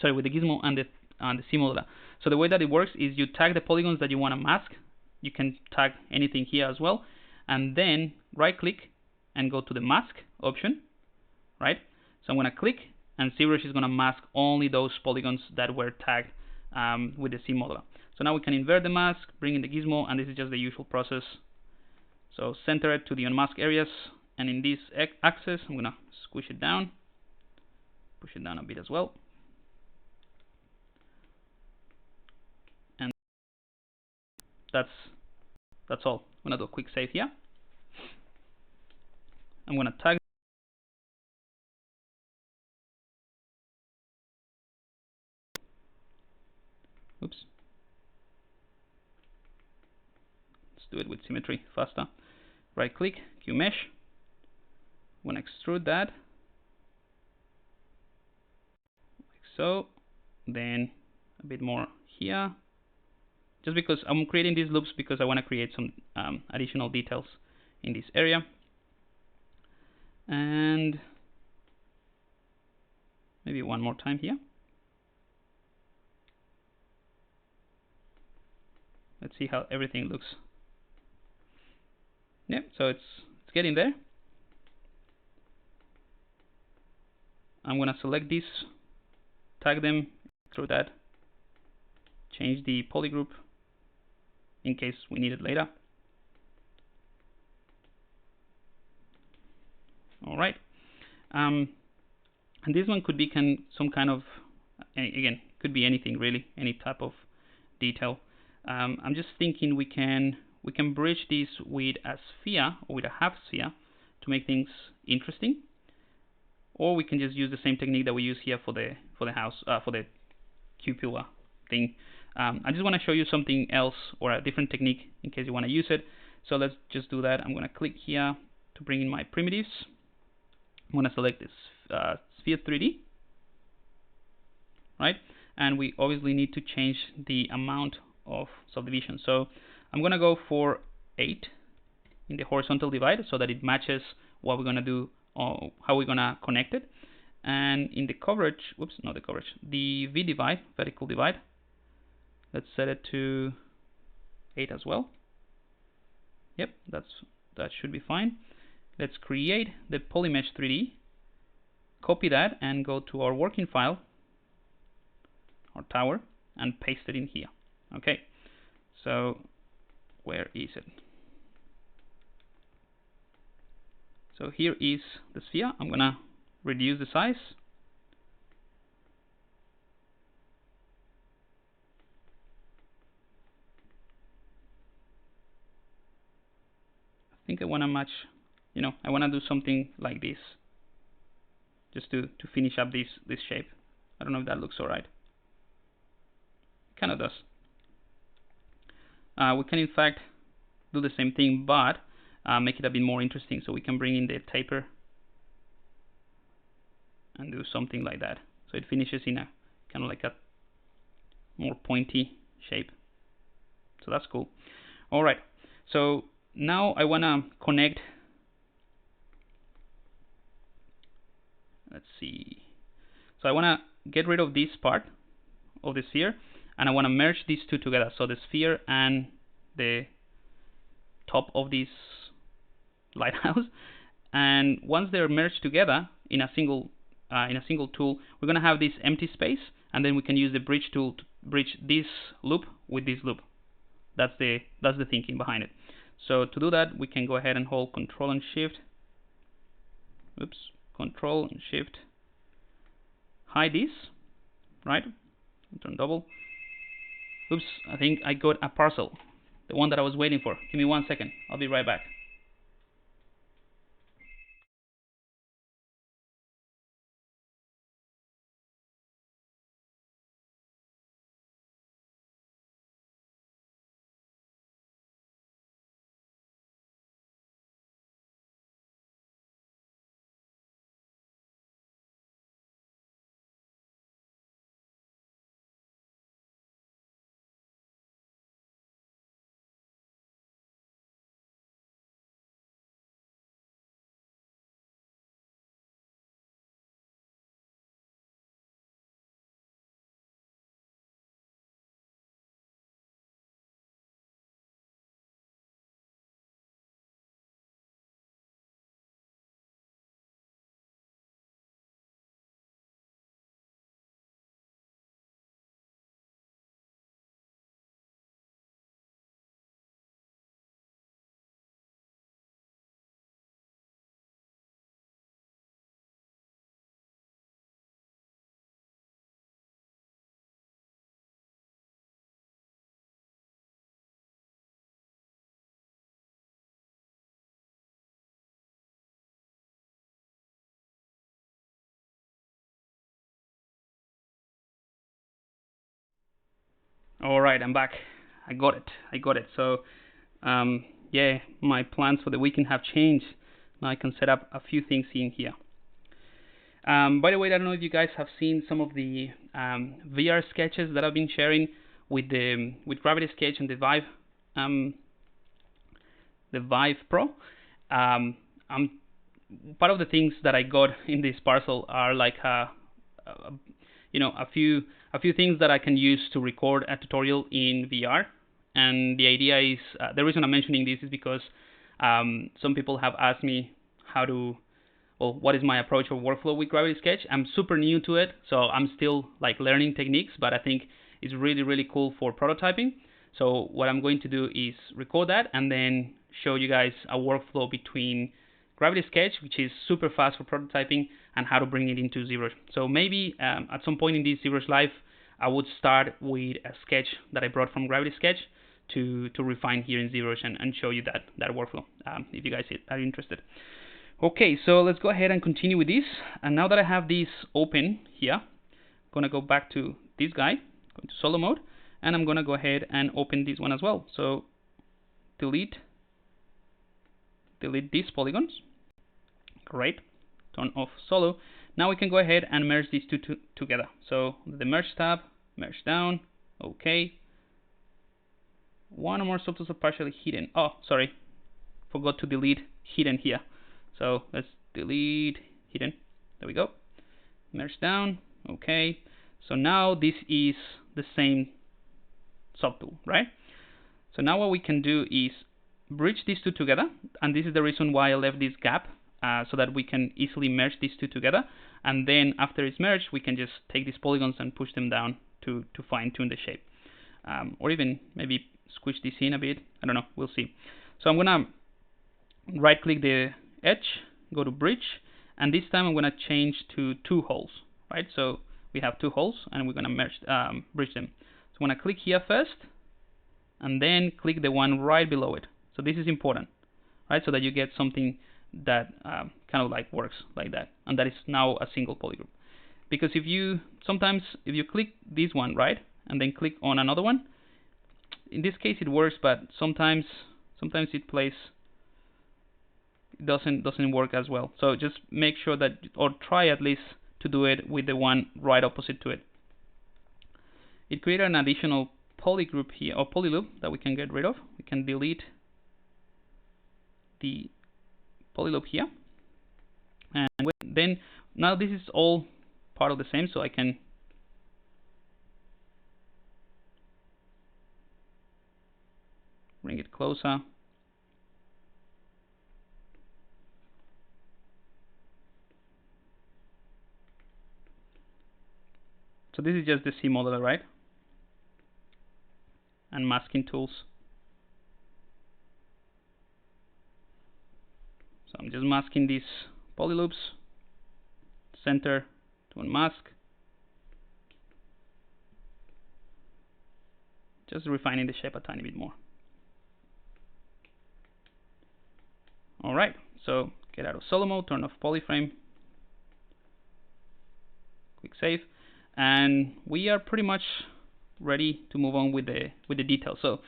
with the Gizmo and the Simula. So the way that it works is you tag the polygons that you want to mask. You can tag anything here as well, and then right click and go to the mask option, right? So I'm going to click, and ZBrush is going to mask only those polygons that were tagged with the Simula. So now we can invert the mask, bring in the Gizmo, and this is just the usual process. So center it to the unmasked areas, and in this axis, I'm going to squish it down, push it down a bit as well. And that's all. I'm going to do a quick save here. I'm going to tag. Oops. Let's do it with Symmetry faster. Right click, Qmesh. I'm going to extrude that, like so. Then a bit more here. Just because I'm creating these loops because I want to create some additional details in this area. And maybe one more time here. Let's see how everything looks. Yep, so it's getting there. I'm gonna select these, tag them through that, change the polygroup in case we need it later. All right, and this one could be some kind of, again, could be anything really, any type of detail. I'm just thinking we can bridge this with a sphere or with a half sphere to make things interesting, or we can just use the same technique that we use here for the house for the cupola thing. I just want to show you something else or a different technique in case you want to use it. So let's just do that. I'm going to click here to bring in my primitives. I'm going to select this sphere 3D, right? And we obviously need to change the amount of subdivision. So I'm going to go for 8 in the horizontal divide so that it matches what we're going to do or how we're going to connect it. And in the coverage, whoops, not the coverage, the V divide, vertical divide, let's set it to 8 as well. Yep, that should be fine. Let's create the Polymesh 3D, copy that and go to our working file, our tower, and paste it in here. Okay, so where is it? So here is the sphere. I'm gonna reduce the size. I think I wanna match, I wanna do something like this, just to finish up this shape. I don't know if that looks alright. Kind of does. We can in fact do the same thing, but make it a bit more interesting. So we can bring in the taper and do something like that. So it finishes in a kind of like a more pointy shape. So that's cool. All right. So now I want to connect. Let's see. So I want to get rid of this part of the sphere, and I want to merge these two together. So the sphere and the top of this lighthouse. And once they're merged together in a single tool, we're going to have this empty space, and then we can use the bridge tool to bridge this loop with this loop. That's the thinking behind it. So to do that, we can go ahead and hold Control and Shift. Oops, Control and Shift. Hide this, right? Turn double. Oops, I think I got a parcel, the one that I was waiting for. Give me 1 second. I'll be right back. All right, I'm back. I got it. So yeah, my plans for the weekend have changed. Now I can set up a few things in here. By the way, I don't know if you guys have seen some of the VR sketches that I've been sharing with Gravity Sketch and the Vive Pro. Part of the things that I got in this parcel are like you know, a few things that I can use to record a tutorial in VR. And the idea is, the reason I'm mentioning this is because some people have asked me what is my approach or workflow with Gravity Sketch. I'm super new to it, so I'm still like learning techniques, but I think it's really, really cool for prototyping. So what I'm going to do is record that and then show you guys a workflow between Gravity Sketch, which is super fast for prototyping, and how to bring it into ZBrush. So maybe at some point in this ZBrush Live, I would start with a sketch that I brought from Gravity Sketch to refine here in ZBrush and show you that workflow, if you guys are interested. Okay, so let's go ahead and continue with this. And now that I have this open here, I'm gonna go back to this guy, go into solo mode, and I'm gonna go ahead and open this one as well. So delete these polygons. Great. Turn off solo. Now we can go ahead and merge these two together. So the merge tab, merge down. Okay. One or more subtools are partially hidden. Oh, sorry, forgot to delete hidden here. So let's delete hidden. There we go. Merge down. Okay. So now this is the same subtool, right? So now what we can do is bridge these two together, and this is the reason why I left this gap, so that we can easily merge these two together. And then after it's merged, we can just take these polygons and push them down to fine tune the shape, or even maybe squish this in a bit. I don't know. We'll see. So I'm gonna right click the edge, go to bridge, and this time I'm gonna change to two holes, right? So we have two holes, and we're gonna bridge them. So I'm gonna click here first, and then click the one right below it. So this is important, right? So that you get something that kind of like works like that, and that is now a single polygroup. Because if you click this one, right, and then click on another one, in this case it works, but sometimes it doesn't work as well. So just make sure that, or try at least to do it with the one right opposite to it. It created an additional polygroup here, or polyloop, that we can get rid of. We can delete the polyloop here, and then now this is all part of the same, so I can bring it closer. So this is just the C modeler, right? And masking tools. So I'm just masking these polyloops, center to unmask. Just refining the shape a tiny bit more. Alright, so get out of solo mode, turn off Polyframe, quick save, and we are pretty much ready to move on with the details. So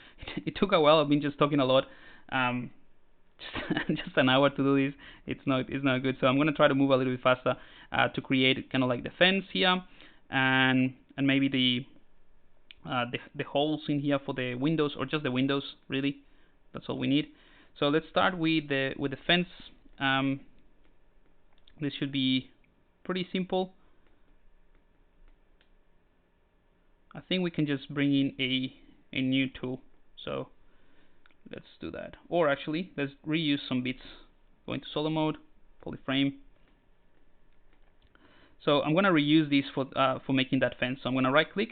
it took a while. I've been just talking a lot. Just an hour to do this. It's not good. So I'm gonna try to move a little bit faster to create kind of like the fence here, and maybe the holes in here for the windows, or just the windows. Really, that's all we need. So let's start with the fence. This should be pretty simple. I think we can just bring in a new tool. So let's do that. Or actually, let's reuse some bits. Go into solo mode, Polyframe. So I'm gonna reuse these for making that fence. So I'm gonna right click,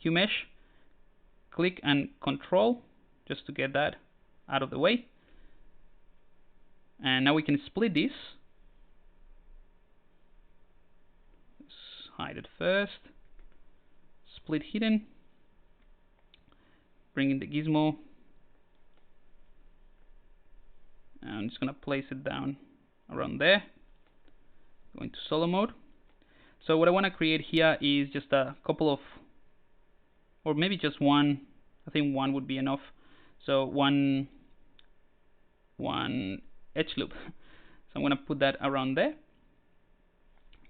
Qmesh, click and Ctrl, just to get that out of the way. And now we can split this. Let's hide it first. Split hidden. Bring in the gizmo. And I'm just gonna place it down around there. Go into solo mode. So what I want to create here is just a couple of, or maybe just one. I think one would be enough. So one one edge loop. So I'm going to put that around there.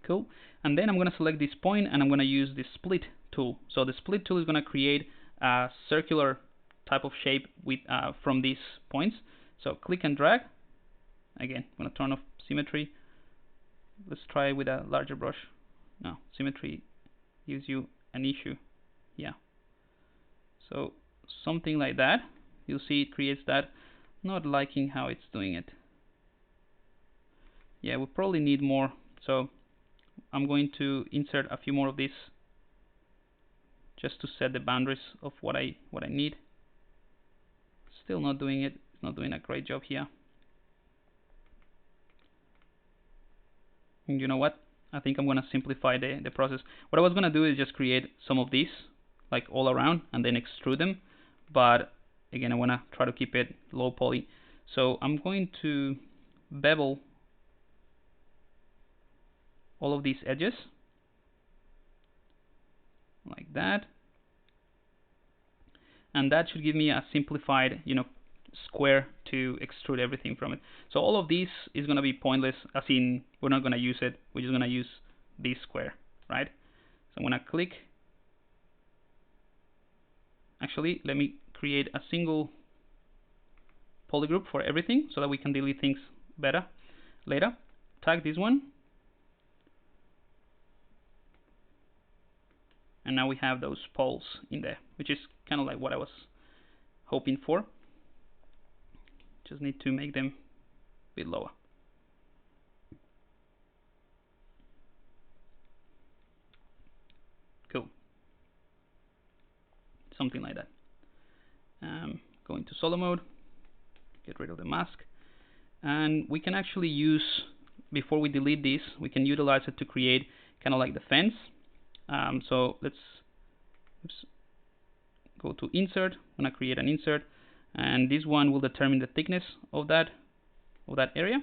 Cool. And then I'm going to select this point and I'm going to use the split tool. So the split tool is going to create a circular type of shape with from these points. So click and drag. Again, I'm going to turn off symmetry. Let's try with a larger brush. No, symmetry gives you an issue. Yeah. So something like that. You'll see it creates that. Not liking how it's doing it. Yeah, we probably need more. So I'm going to insert a few more of these just to set the boundaries of what I need. Still not doing it. It's not doing a great job here. And you know what? I think I'm going to simplify the process. What I was going to do is just create some of these, like all around, and then extrude them. But again, I want to try to keep it low poly. So I'm going to bevel all of these edges, like that. And that should give me a simplified, square to extrude everything from it. So all of these is going to be pointless, as in we're not going to use it. We're just going to use this square, right? So I'm going to click. Actually, let me create a single polygroup for everything so that we can delete things better later. Tag this one. And now we have those poles in there, which is kind of like what I was hoping for. Just need to make them a bit lower. Cool. Something like that. Go into solo mode, get rid of the mask. And we can actually use, before we delete this, we can utilize it to create kind of like the fence. So let's go to insert. I'm going to create an insert. And this one will determine the thickness of that area,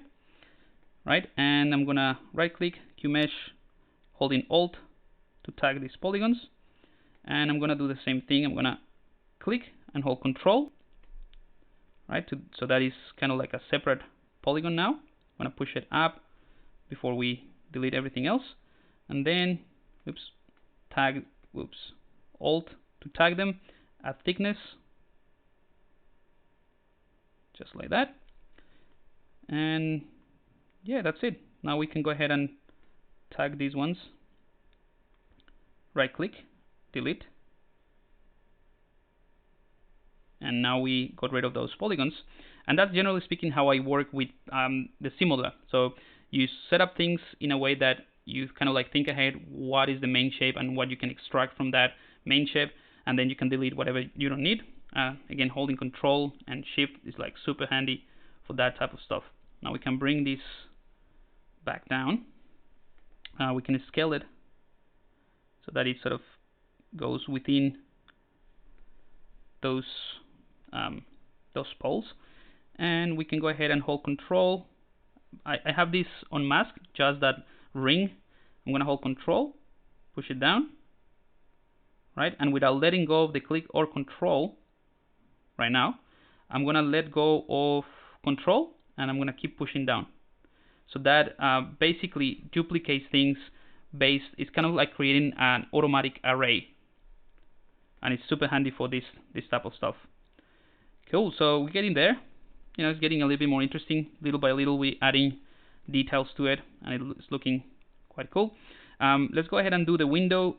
right? And I'm gonna right click, Qmesh, holding Alt to tag these polygons, and I'm gonna do the same thing. I'm gonna click and hold Ctrl, right? So that is kind of like a separate polygon now. I'm gonna push it up before we delete everything else, and then Alt to tag them at thickness. Just like that. And yeah, that's it. Now we can go ahead and tag these ones. Right click, delete. And now we got rid of those polygons. And that's generally speaking how I work with the simulator. So you set up things in a way that you kind of like think ahead what is the main shape and what you can extract from that main shape, and then you can delete whatever you don't need. Again, holding Control and Shift is like super handy for that type of stuff. Now we can bring this back down. We can scale it so that it sort of goes within those poles, and we can go ahead and hold Control. I have this on mask, just that ring. I'm gonna hold Control, push it down, right? And without letting go of the click or Control. Right now, I'm gonna let go of Control and I'm gonna keep pushing down. So that basically duplicates things it's kind of like creating an automatic array. And it's super handy for this type of stuff. Cool, so we're getting there. It's getting a little bit more interesting. Little by little, we're adding details to it, and it's looking quite cool. Let's go ahead and do the window,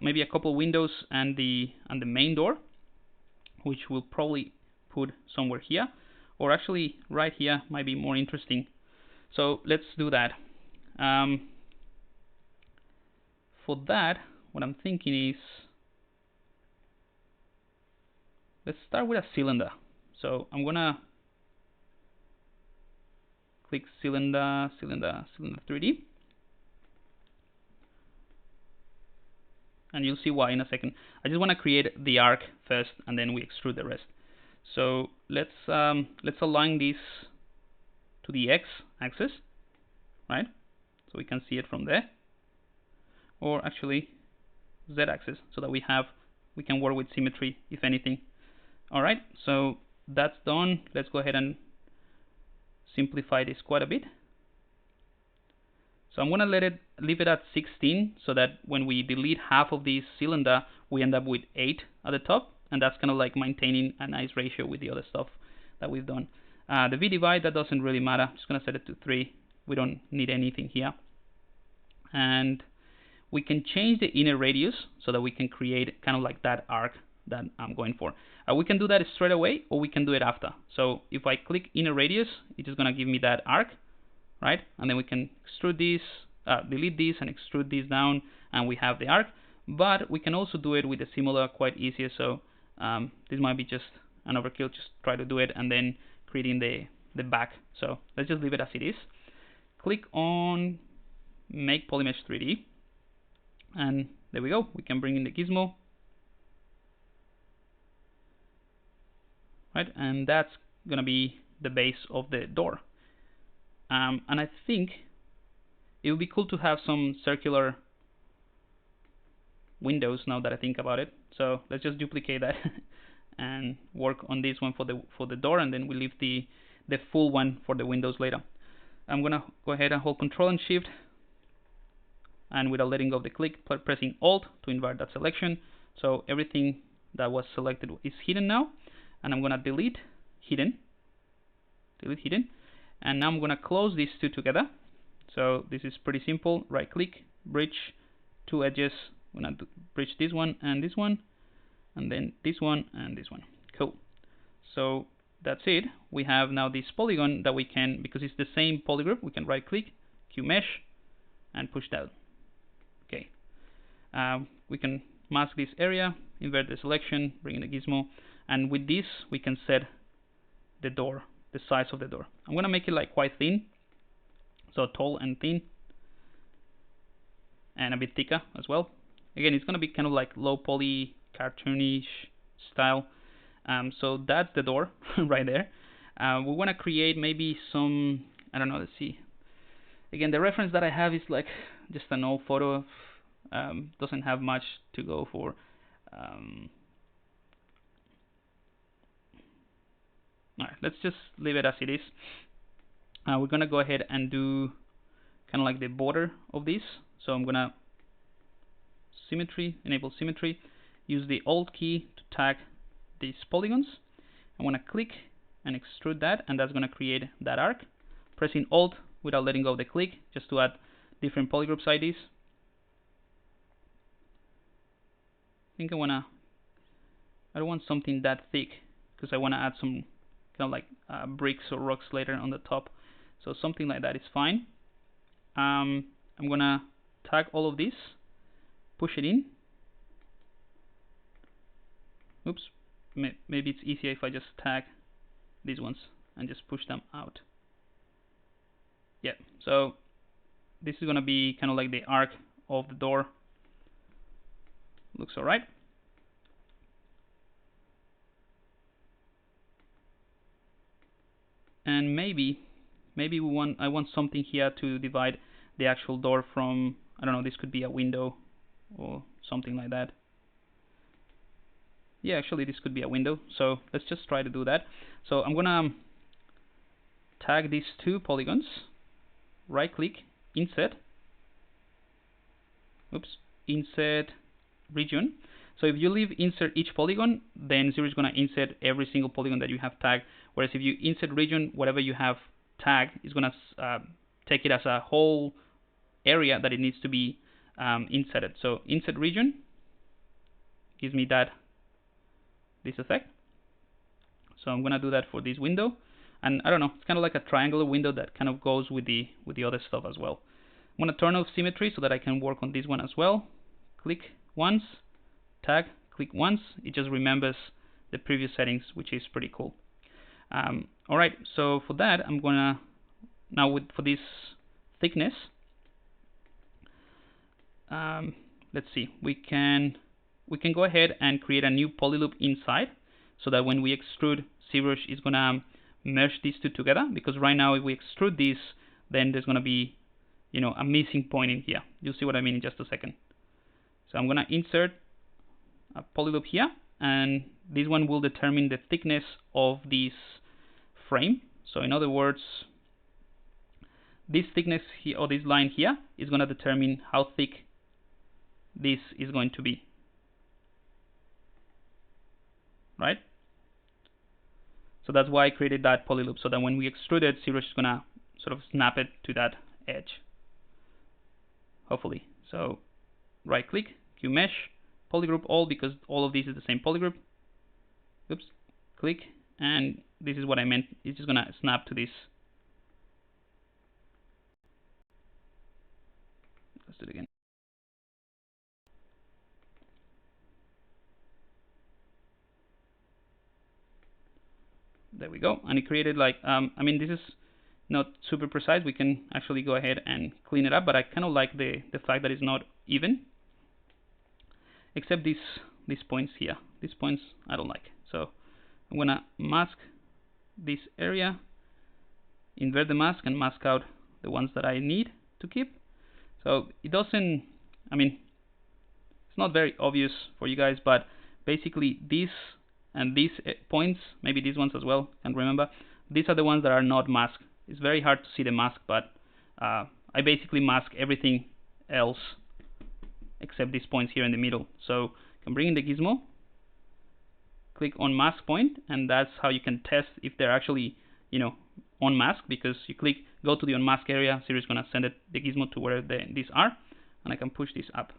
maybe a couple windows and the main door, which we'll probably put somewhere here, or actually right here might be more interesting. So let's do that. For that, what I'm thinking is, let's start with a cylinder. So I'm gonna click cylinder 3D. And you'll see why in a second. I just want to create the arc first, and then we extrude the rest. So let's align this to the x-axis, right? So we can see it from there, or actually z-axis, so that we can work with symmetry, if anything. All right, so that's done. Let's go ahead and simplify this quite a bit. So I'm gonna leave it at 16, so that when we delete half of this cylinder, we end up with 8 at the top, and that's kind of like maintaining a nice ratio with the other stuff that we've done. The V divide, that doesn't really matter. I'm just gonna set it to 3. We don't need anything here. And we can change the inner radius so that we can create kind of like that arc that I'm going for. We can do that straight away, or we can do it after. So if I click inner radius, it is gonna give me that arc, right? And then we can extrude this, delete this, and extrude this down, and we have the arc. But we can also do it with a similar quite easier. So this might be just an overkill. Just try to do it and then creating the back. So let's just leave it as it is. Click on Make Polymesh 3D, and there we go. We can bring in the gizmo, right? And that's gonna be the base of the door. And I think it would be cool to have some circular windows now that I think about it. So let's just duplicate that and work on this one for the door, and then we leave the full one for the windows later. I'm gonna go ahead and hold Ctrl and Shift, and without letting go of the click, pressing Alt to invert that selection. So everything that was selected is hidden now, and I'm gonna delete hidden, and now I'm gonna close these two together. So this is pretty simple. Right click, bridge, two edges. I'm gonna bridge this one, and then this one and this one. Cool. So that's it. We have now this polygon that we can, because it's the same polygroup, we can right click, Mesh, and push down. Okay. We can mask this area, invert the selection, bring in the gizmo, and with this we can set the door, the size of the door. I'm gonna make it like quite thin, so tall and thin, and a bit thicker as well. Again, it's gonna be kind of like low poly, cartoonish style. So that's the door right there. We want to create maybe some, I don't know, let's see. Again, the reference that I have is like just an old photo. Doesn't have much to go for. Alright, let's just leave it as it is. We're gonna go ahead and do kind of like the border of this. So I'm gonna enable symmetry, use the Alt key to tag these polygons. I'm gonna click and extrude that, and that's gonna create that arc. Pressing Alt without letting go of the click, just to add different polygroups IDs. I think I don't want something that thick, because I want to add some kind of like bricks or rocks later on the top. So something like that is fine. I'm gonna tag all of this, push it in. Oops, maybe it's easier if I just tag these ones and just push them out. Yeah, so this is gonna be kind of like the arc of the door. Looks alright. And maybe I want something here to divide the actual door from, I don't know, this could be a window or something like that. Yeah, actually this could be a window, so let's just try to do that. So I'm gonna tag these two polygons, right click, insert, insert region. So if you leave insert each polygon, then Zero is gonna insert every single polygon that you have tagged, whereas if you insert region, whatever you have tagged is gonna take it as a whole area that it needs to be inserted. So insert region gives me this effect. So I'm gonna do that for this window, and I don't know, it's kind of like a triangular window that kind of goes with the other stuff as well. I'm gonna turn off symmetry so that I can work on this one as well. Click once, tag, click once. It just remembers the previous settings, which is pretty cool. Alright, so for that I'm gonna now for this thickness, let's see, we can go ahead and create a new polyloop inside, so that when we extrude, ZBrush is gonna merge these two together, because right now if we extrude this, then there's gonna be, you know, a missing point in here. You'll see what I mean in just a second. So I'm gonna insert a polyloop here, and this one will determine the thickness of this frame. So in other words, this thickness here, or this line here, is going to determine how thick this is going to be, right? So that's why I created that poly loop, so that when we extrude it, ZBrush is going to sort of snap it to that edge, hopefully. So right click, Qmesh, polygroup all, because all of these is the same polygroup. Oops, click, and this is what I meant. It's just going to snap to this. Let's do it again. There we go. And it created like, I mean, this is not super precise. We can actually go ahead and clean it up, but I kind of like the fact that it's not even. Except these points here. These points I don't like. So I'm going to mask this area, invert the mask, and mask out the ones that I need to keep. So it doesn't, I mean, it's not very obvious for you guys, but basically these and these points, maybe these ones as well, and remember, these are the ones that are not masked. It's very hard to see the mask, but I basically mask everything else except these points here in the middle. So you can bring in the gizmo, click on mask point, and that's how you can test if they're actually, you know, on mask, because you click, go to the unmask area, ZBrush is going to send the gizmo to where these are, and I can push this up.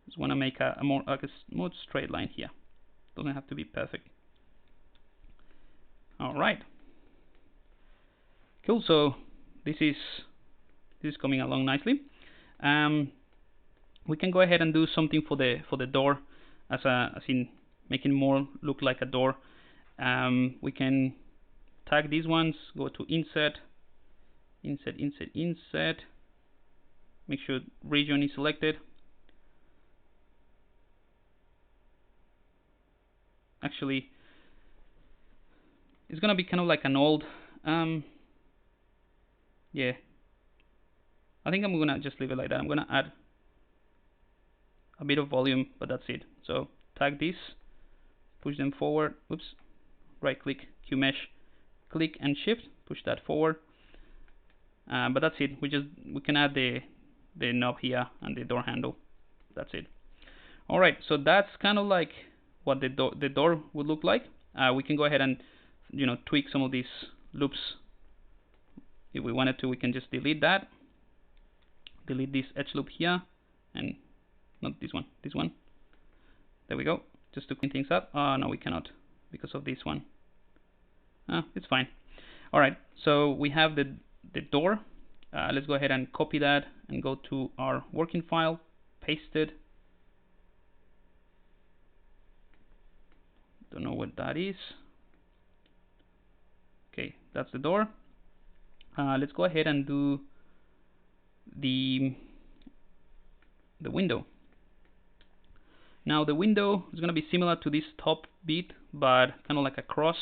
Just want to make a more like a smooth straight line here. Doesn't have to be perfect. All right. Cool. So this is coming along nicely. We can go ahead and do something for the door, as in making more look like a door. We can tag these ones. Go to insert, insert, insert, insert. Make sure region is selected. Actually, it's gonna be kind of like an old, yeah. I think I'm gonna just leave it like that. I'm gonna add a bit of volume, but that's it. So tag this, push them forward. Oops, right click, Qmesh, click and shift, push that forward. But that's it. We can add the knob here and the door handle. That's it. All right. So that's kind of like what the door would look like. We can go ahead and, you know, tweak some of these loops. If we wanted to, we can just delete that. Delete this edge loop here, and not this one, this one. There we go. Just to clean things up. No, we cannot because of this one. It's fine. All right. So we have the door. Let's go ahead and copy that and go to our working file, paste it. Don't know what that is. Okay, that's the door. Let's go ahead and do the window. Now the window is going to be similar to this top bit, but kind of like a cross.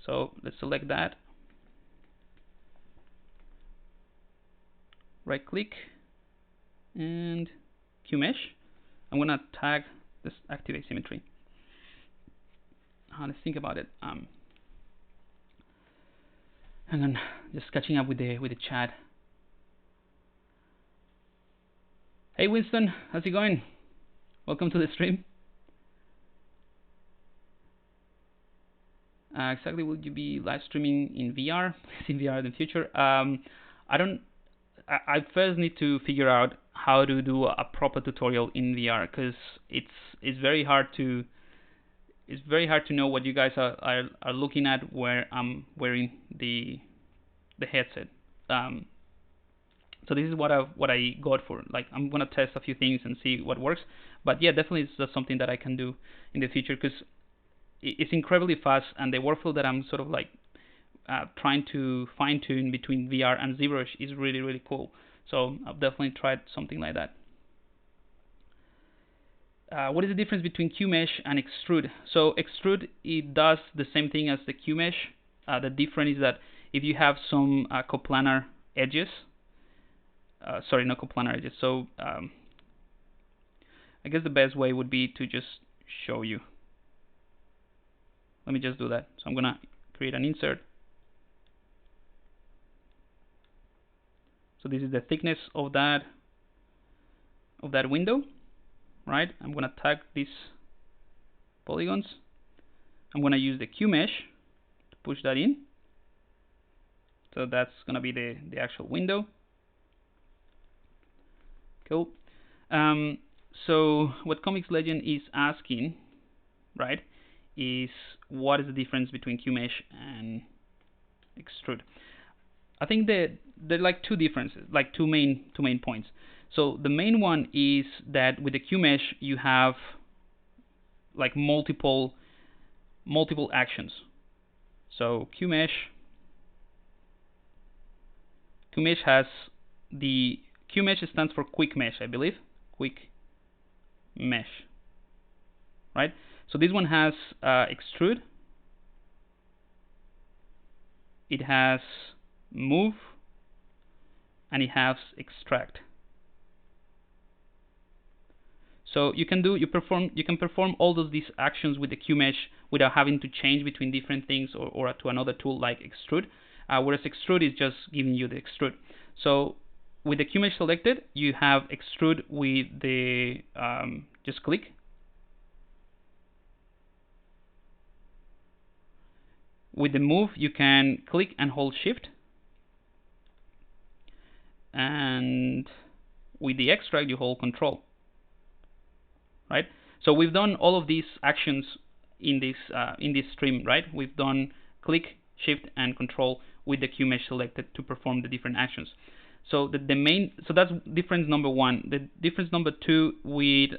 So let's select that. Right click and Qmesh. I'm going to tag this activate symmetry. Let's think about it. Hang on, just catching up with the chat. Hey Winston, how's it going? Welcome to the stream. Exactly, will you be live streaming in VR? In VR in the future? I first need to figure out how to do a proper tutorial in VR, because it's very hard to know what you guys are looking at where I'm wearing the headset. So this is what I got for. Like, I'm gonna test a few things and see what works. But yeah, definitely it's just something that I can do in the future, because it's incredibly fast, and the workflow that I'm sort of like trying to fine tune between VR and ZBrush is really, really cool. So I've definitely tried something like that. What is the difference between Qmesh and Extrude? So Extrude, it does the same thing as the Qmesh. The difference is that if you have some coplanar edges, sorry, not coplanar edges. So I guess the best way would be to just show you. let me just do that. So I'm gonna create an insert. So this is the thickness of that window, right? I'm gonna tag these polygons. I'm gonna use the Qmesh to push that in. So that's gonna be the actual window. Cool. So what Comics Legend is asking, right, is what is the difference between Qmesh and Extrude? I think there are like two differences, like two main points. So the main one is that with the Qmesh you have like multiple actions. So Qmesh has the Qmesh stands for quick mesh, I believe. Quick mesh, right? So this one has extrude, it has move, and it has extract. So you can perform all these actions with the Qmesh without having to change between different things or to another tool like extrude. Whereas extrude is just giving you the extrude. So with the Qmesh selected, you have extrude with the just click. With the move, you can click and hold shift. And with the extract, you hold control. Right? So we've done all of these actions in this stream, right? We've done click, shift, and control with the Qmesh selected to perform the different actions. So so that's difference number one. The difference number two with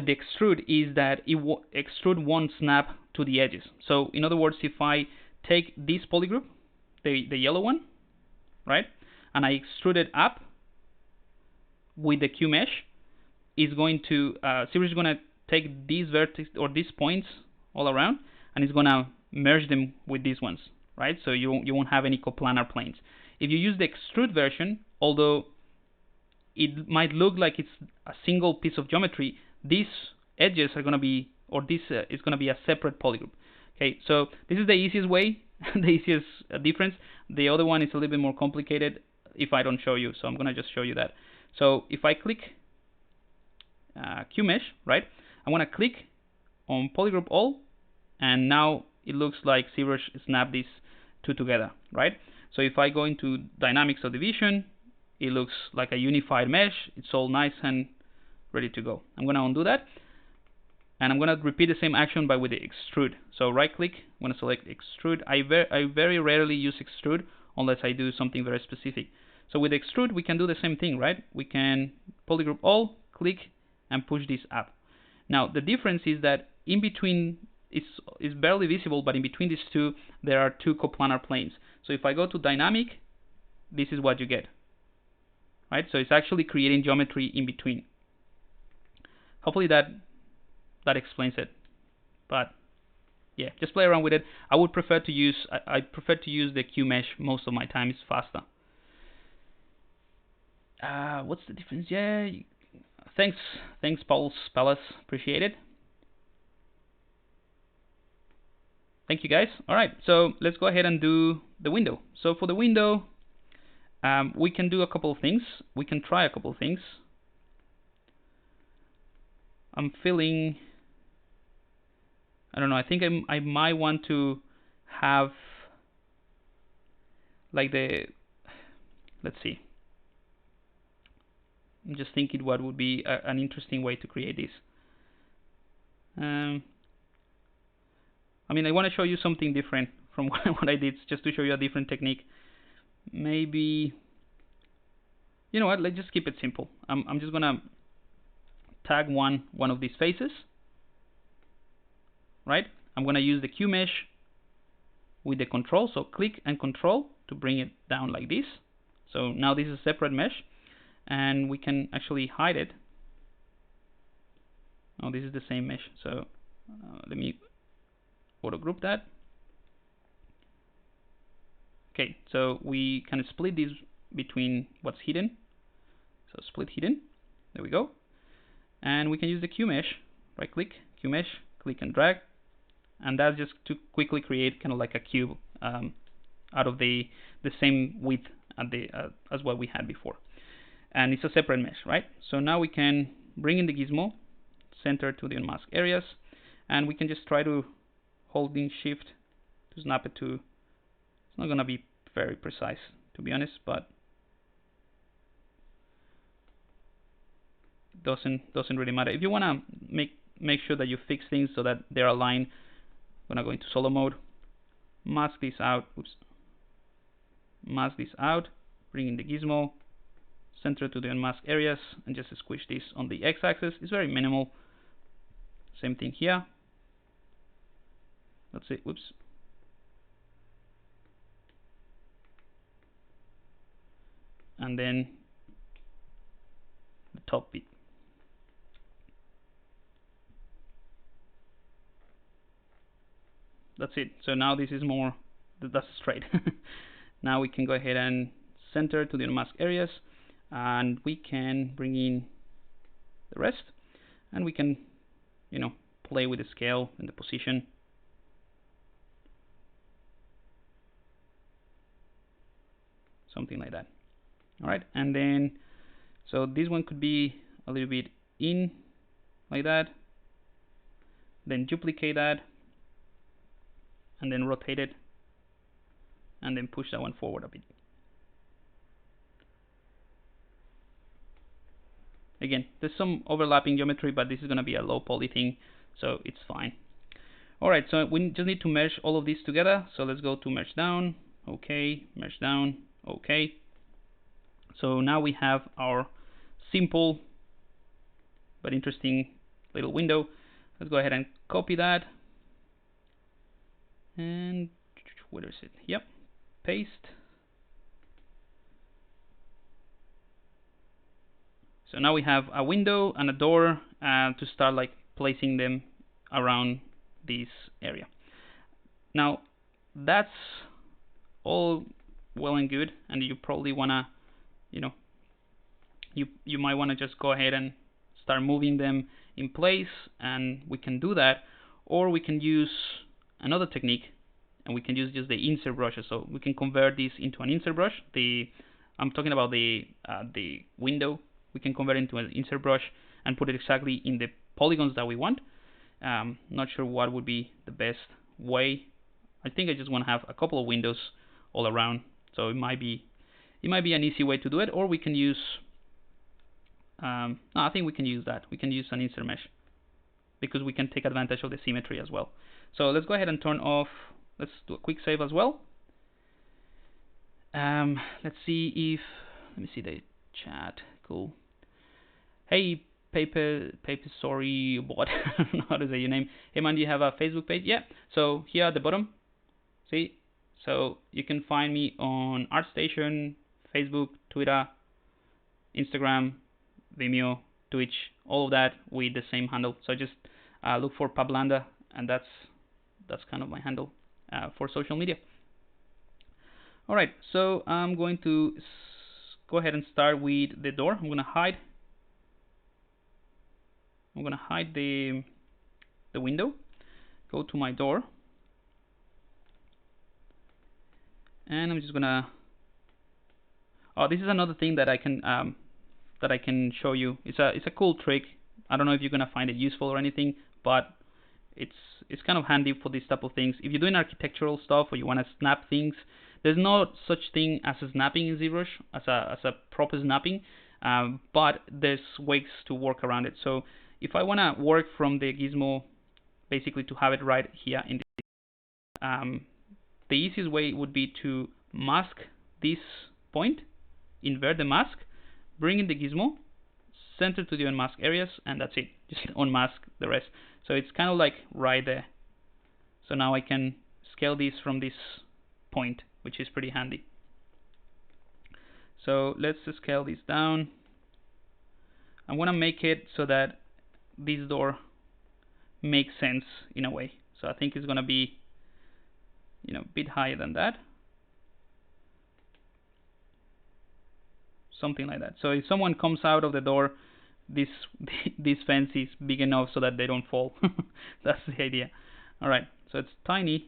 the extrude is that extrude won't snap to the edges. So in other words, if I take this polygroup, the yellow one, right, and I extrude it up with the Qmesh, is going to ZBrush is going to take these vertices or these points all around, and it's going to merge them with these ones, right? So you won't have any coplanar planes. If you use the extrude version, although it might look like it's a single piece of geometry, these edges are going to be, or this is going to be a separate polygroup. Okay, so this is the easiest way, the easiest difference. The other one is a little bit more complicated if I don't show you, so I'm going to just show you that. So if I click Qmesh, right, I want to click on polygroup all, and now it looks like ZBrush snapped these two together, right? So if I go into dynamic subdivision, it looks like a unified mesh. It's all nice and ready to go. I'm going to undo that, and I'm going to repeat the same action but with the extrude. So right click, I'm going to select extrude. I very rarely use extrude unless I do something very specific. So with extrude, we can do the same thing, right? We can polygroup all, click, and push this up. Now the difference is that in between, it's barely visible, but in between these two, there are two coplanar planes. So if I go to dynamic, this is what you get, right? So it's actually creating geometry in between. Hopefully that explains it. But yeah, just play around with it. I would prefer to use I prefer to use the Qmesh most of my time. It's faster. What's the difference? Yeah, thanks, Palace, appreciate it. Thank you guys. All right, so let's go ahead and do the window. So for the window, we can do a couple of things. We can try a couple of things. I'm feeling, I don't know, I think I might want to have like let's see. I'm just thinking what would be an interesting way to create this. I mean, I want to show you something different from what I did, just to show you a different technique. Maybe, you know what, let's just keep it simple. I'm just going to tag one of these faces, right? I'm going to use the Qmesh with the control, so click and control to bring it down like this. So now this is a separate mesh, and we can actually hide it. Oh, this is the same mesh, so let me auto group that. Okay, so we can split this between what's hidden. So split hidden, there we go. And we can use the Qmesh, right click, Qmesh, click and drag, and that's just to quickly create kind of like a cube out of the same width as what we had before. And it's a separate mesh, right? So now we can bring in the gizmo, center to the unmasked areas, and we can just try to holding shift to snap it to, it's not gonna be very precise to be honest, but doesn't really matter. If you wanna make sure that you fix things so that they're aligned, I'm gonna go into solo mode, mask this out, mask this out, bring in the gizmo, center to the unmasked areas, and just squish this on the x-axis. It's very minimal. Same thing here. Let's see, whoops. And then the top bit. That's it. So now this is more, that's straight. Now we can go ahead and center to the unmasked areas, and we can bring in the rest, and we can, you know, play with the scale and the position. Something like that. All right, and then so this one could be a little bit in like that, then duplicate that, and then rotate it, and then push that one forward a bit. Again, there's some overlapping geometry, but this is going to be a low poly thing, so it's fine. Alright, so we just need to merge all of these together. So let's go to merge down, okay, merge down, okay. So now we have our simple but interesting little window. Let's go ahead and copy that. And where is it? Yep, paste. So now we have a window and a door to start like placing them around this area. Now that's all well and good, and you probably wanna, you know, you might wanna just go ahead and start moving them in place, and we can do that, or we can use another technique, and we can use just the insert brushes. So we can convert this into an insert brush. I'm talking about the window. We can convert it into an insert brush and put it exactly in the polygons that we want. Not sure what would be the best way. I think I just want to have a couple of windows all around, so it might be an easy way to do it. Or we can use no, I think we can use that. We can use an insert mesh because we can take advantage of the symmetry as well. So let's go ahead and turn off. Let's do a quick save as well. Let's see if, let me see the chat. Cool. Hey, paper, sorry, what? I don't know how to say your name. Hey man, do you have a Facebook page? Yeah. So here at the bottom, see. So you can find me on ArtStation, Facebook, Twitter, Instagram, Vimeo, Twitch, all of that with the same handle. So just look for Pablo, and that's kind of my handle for social media. All right. So I'm going to go ahead and start with the door. I'm going to hide the window. Go to my door, and I'm just gonna. Oh, this is another thing that I can show you. It's a cool trick. I don't know if you're gonna find it useful or anything, but it's kind of handy for these type of things. If you're doing architectural stuff or you want to snap things, there's no such thing as a snapping in ZBrush, as a proper snapping, but there's ways to work around it. So if I want to work from the gizmo, basically to have it right here in the easiest way would be to mask this point, invert the mask, bring in the gizmo, center to the unmasked areas, and that's it. Just unmask the rest. So it's kind of like right there. So now I can scale this from this point, which is pretty handy. So let's scale this down. I want to make it so that this door makes sense in a way. So I think it's going to be, you know, a bit higher than that. Something like that. So if someone comes out of the door, this this fence is big enough so that they don't fall. That's the idea. All right, so it's tiny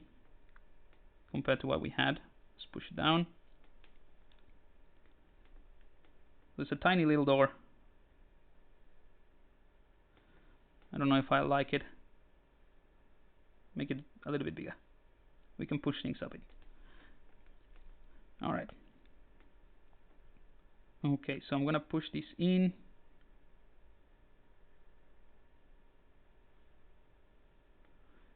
compared to what we had. Let's push it down. It's a tiny little door. I don't know if I like it. Make it a little bit bigger. We can push things up. All right. Okay, so I'm gonna push this in.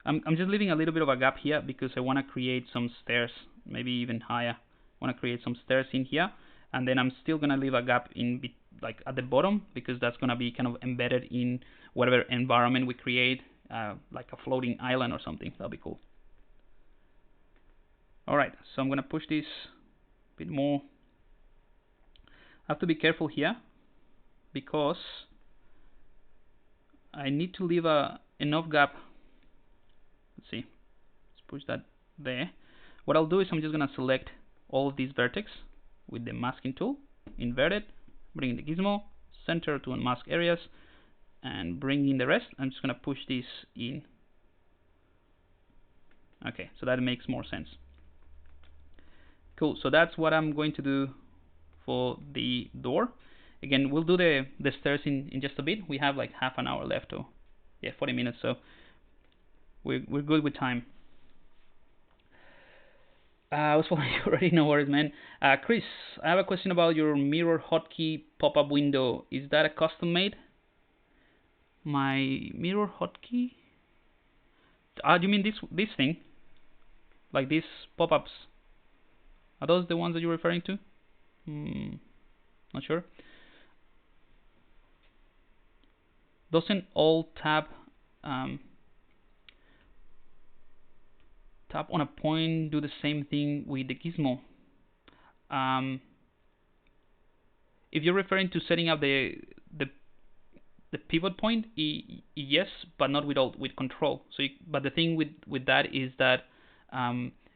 I'm just leaving a little bit of a gap here because I want to create some stairs, maybe even higher. I want to create some stairs in here, and then I'm still gonna leave a gap in like at the bottom, because that's gonna be kind of embedded in whatever environment we create, like a floating island or something. That'll be cool. All right, so I'm gonna push this a bit more. I have to be careful here because I need to leave enough gap. Let's see, let's push that there. What I'll do is I'm just gonna select all of these vertex with the masking tool, invert it, bring in the gizmo, center to unmask areas, and bring in the rest. I'm just gonna push this in. Okay, so that makes more sense. Cool, so that's what I'm going to do for the door. Again, we'll do the stairs in just a bit. We have like half an hour left, or yeah, 40 minutes, so we're good with time. I was following you already, no worries, man. Chris, I have a question about your mirror hotkey pop-up window. Is that a custom made? My mirror hotkey? Do you mean this thing? Like these pop-ups? Are those the ones that you're referring to? Not sure. Doesn't Alt tab tap on a point do the same thing with the gizmo? If you're referring to setting up the pivot point, yes, but not with Alt, with Ctrl. So, but the thing with that is that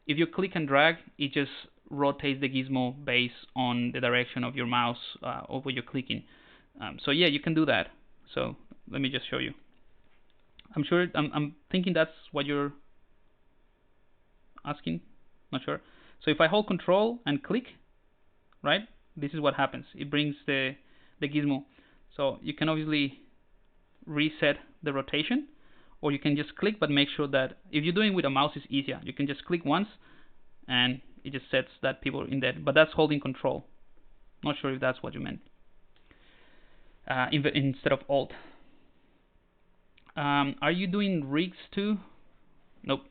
if you click and drag, it just rotates the gizmo based on the direction of your mouse over you're clicking. So yeah, you can do that. So let me just show you. I'm thinking that's what you're asking. Not sure. So if I hold Control and click, right, this is what happens. It brings the gizmo. So you can obviously reset the rotation, or you can just click, but make sure that if you're doing with a mouse, it's easier. You can just click once, and it just sets that pivot in there. But that's holding Control. Not sure if that's what you meant. Instead of Alt. Are you doing rigs too? Nope.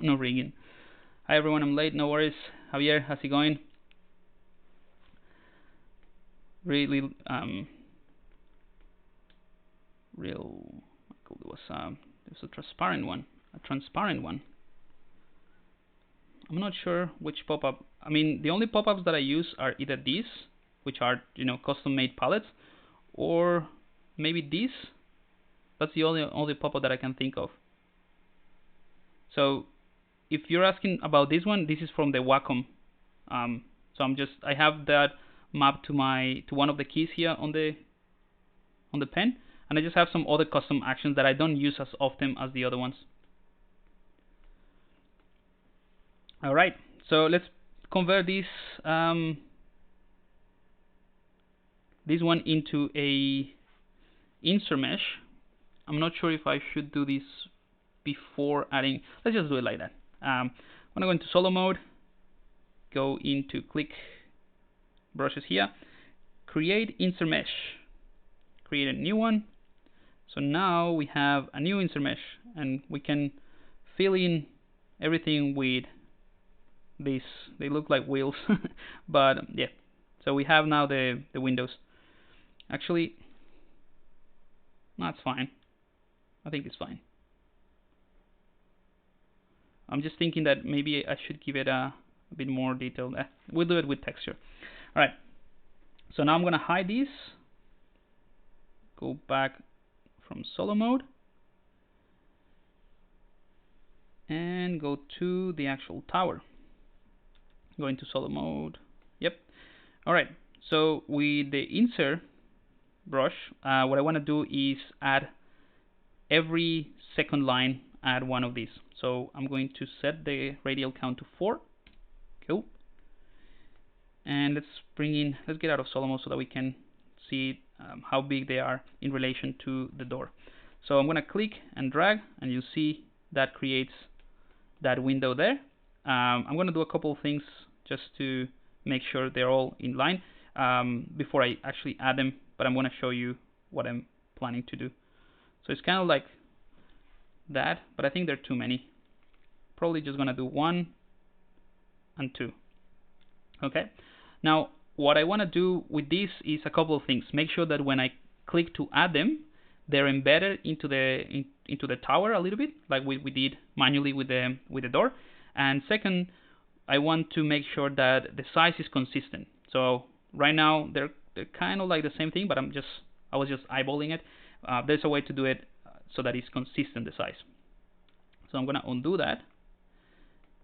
No rigging. Hi everyone, I'm late. No worries. Javier, how's it going? Really, real cool. There was a transparent one. I'm not sure which pop-up. I mean, the only pop-ups that I use are either these, which are custom-made palettes, or maybe these. That's the only pop-up that I can think of. So if you're asking about this one, this is from the Wacom. So I have that mapped to one of the keys here on the pen, and I just have some other custom actions that I don't use as often as the other ones. All right, so let's convert this one into a insert mesh. I'm not sure if I should do this before adding. Let's just do it like that. I'm gonna go into solo mode, go into click brushes here, create insert mesh, create a new one. So now we have a new insert mesh, and we can fill in everything with these. They look like wheels, but yeah. So we have now the windows. Actually, no, it's fine. I think it's fine. I'm just thinking that maybe I should give it a bit more detail. We'll do it with texture. All right. So now I'm going to hide these. Go back from solo mode. And go to the actual tower. Go into solo mode. Yep. All right. So with the insert, brush, what I want to do is add every second line, add one of these. So I'm going to set the radial count to 4. Cool. And let's get out of solo mode so that we can see how big they are in relation to the door. So I'm going to click and drag, and you see that creates that window there. I'm going to do a couple of things just to make sure they're all in line before I actually add them, but I'm going to show you what I'm planning to do. So it's kind of like that, but I think there are too many. Probably just going to do 1 and 2. Okay. Now, what I want to do with this is a couple of things. Make sure that when I click to add them, they're embedded into the tower a little bit, like we did manually with the door. And second, I want to make sure that the size is consistent. So right now they're kind of like the same thing, but I was just eyeballing it. There's a way to do it so that it's consistent, the size. So I'm gonna undo that.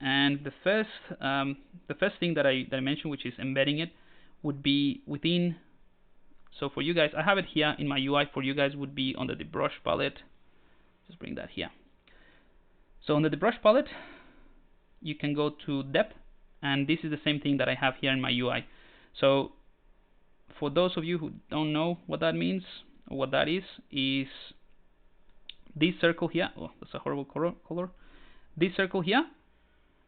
And the first thing that I mentioned, which is embedding it, would be within. So for you guys, I have it here in my UI. For you guys, would be under the brush palette. Just bring that here. So under the brush palette, you can go to depth, and this is the same thing that I have here in my UI. So for those of you who don't know what that means, or what that is this circle here. Oh, that's a horrible color. This circle here,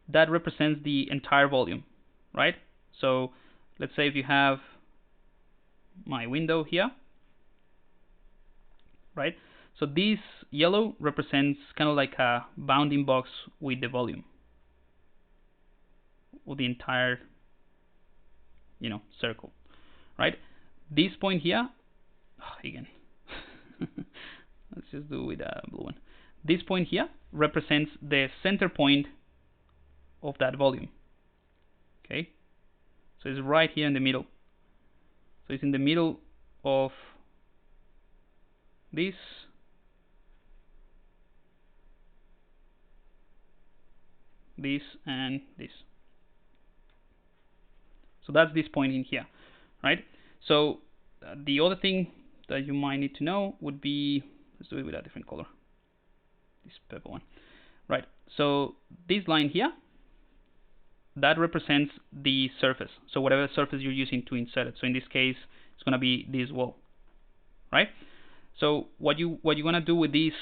that represents the entire volume, right? So let's say if you have my window here, right? So this yellow represents kind of like a bounding box with the volume, or the entire, circle, right? This point here, again, let's just do with a blue one. This point here represents the center point of that volume. Okay, so it's right here in the middle. So it's in the middle of this, and this. So that's this point in here, right? So the other thing that you might need to know would be, let's do it with a different color, this purple one, right? So this line here, that represents the surface. So whatever surface you're using to insert it. So in this case, it's going to be this wall, right? So what you want to do with this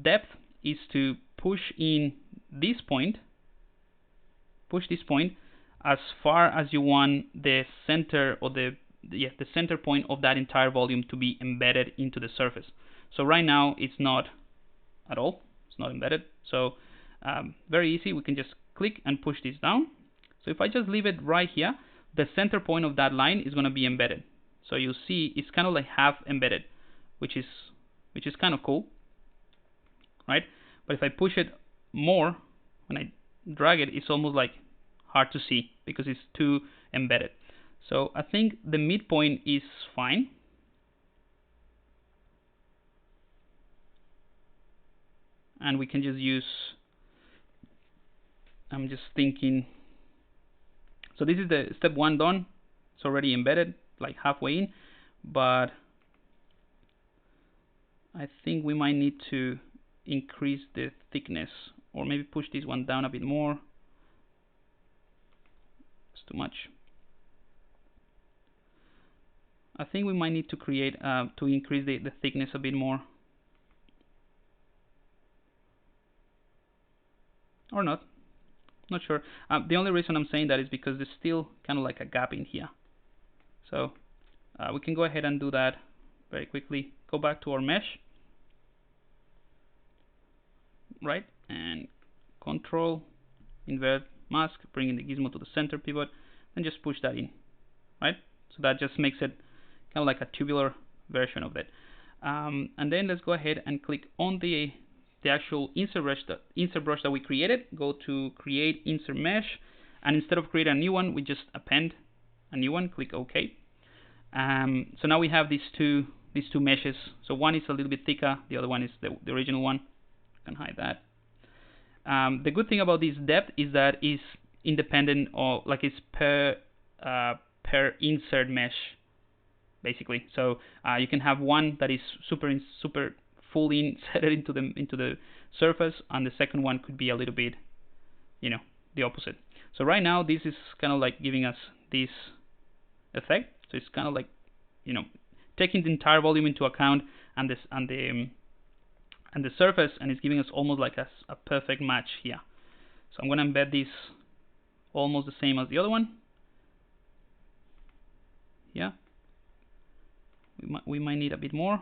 depth is to push in this point, as far as you want the center, or the center point of that entire volume to be embedded into the surface. So right now it's not at all. It's not embedded. So very easy. We can just click and push this down. So if I just leave it right here, the center point of that line is going to be embedded. So you'll see it's kind of like half embedded, which is kind of cool, right? But if I push it more, when I drag it, it's almost like hard to see because it's too embedded. So I think the midpoint is fine. And we can just use, I'm just thinking, so this is the step 1 done. It's already embedded, like halfway in, but I think we might need to increase the thickness, or maybe push this one down a bit more. It's too much. I think we might need to create to increase the thickness a bit more, or not. Not sure. The only reason I'm saying that is because there's still kind of like a gap in here. So we can go ahead and do that very quickly. Go back to our mesh, right, and Ctrl, invert mask, bring in the gizmo to the center pivot, and just push that in, right? So that just makes it kind of like a tubular version of it. And then let's go ahead and click on the actual insert brush that we created. Go to create insert mesh, and instead of create a new one, we just append a new one. Click OK. So now we have these two meshes. So one is a little bit thicker, the other one is the original one. I can hide that. The good thing about this depth is that it's independent, or like it's per insert mesh basically. So you can have one that is super fully inserted into the surface, and the second one could be a little bit, you know, the opposite. So right now this is kind of like giving us this effect. So it's kind of like, you know, taking the entire volume into account and this and the surface, and it's giving us almost like a perfect match here. So I'm going to embed this almost the same as the other one. Yeah, we might need a bit more.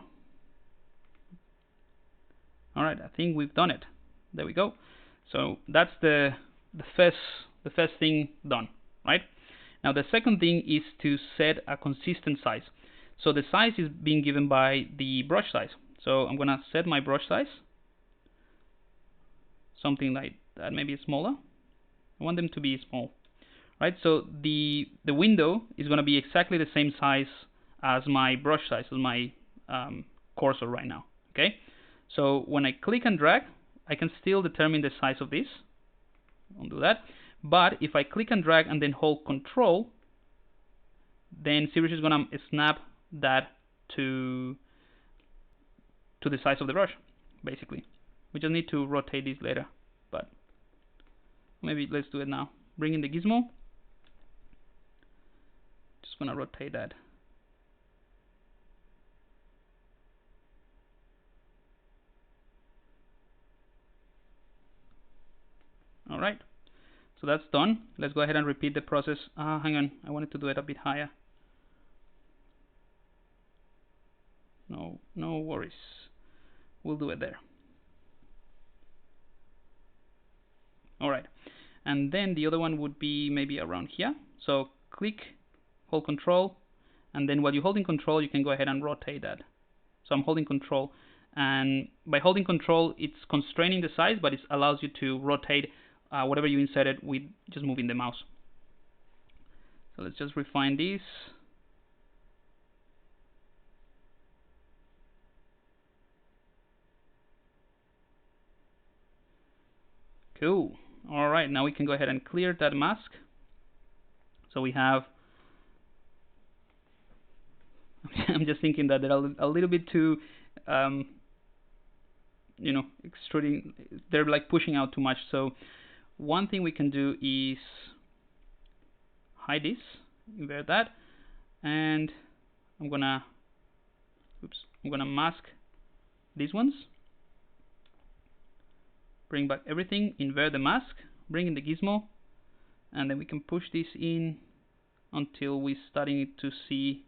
All right, I think we've done it. There we go. So that's the first thing done, right? Now the second thing is to set a consistent size. So the size is being given by the brush size. So I'm gonna set my brush size, something like that, maybe smaller. I want them to be small, right? So the window is gonna be exactly the same size as my brush size, as my cursor right now. Okay. So when I click and drag, I can still determine the size of this. I'll do that. But if I click and drag and then hold Ctrl, then ZBrush is gonna snap that to the size of the brush, basically. We just need to rotate this later, but maybe let's do it now. Bring in the gizmo. Just gonna rotate that. All right, so that's done. Let's go ahead and repeat the process. Hang on, I wanted to do it a bit higher. No worries. We'll do it there. All right, and then the other one would be maybe around here. So click, hold Control, and then while you're holding Control, you can go ahead and rotate that. So I'm holding Control, and by holding Control, it's constraining the size, but it allows you to rotate whatever you inserted with just moving the mouse. So let's just refine this. Cool. All right, now we can go ahead and clear that mask. So we have, I'm just thinking that they're a little bit too, you know, extruding, they're like pushing out too much. So one thing we can do is hide this, invert that, and I'm gonna mask these ones. Bring back everything, invert the mask, bring in the gizmo, and then we can push this in until we're starting to see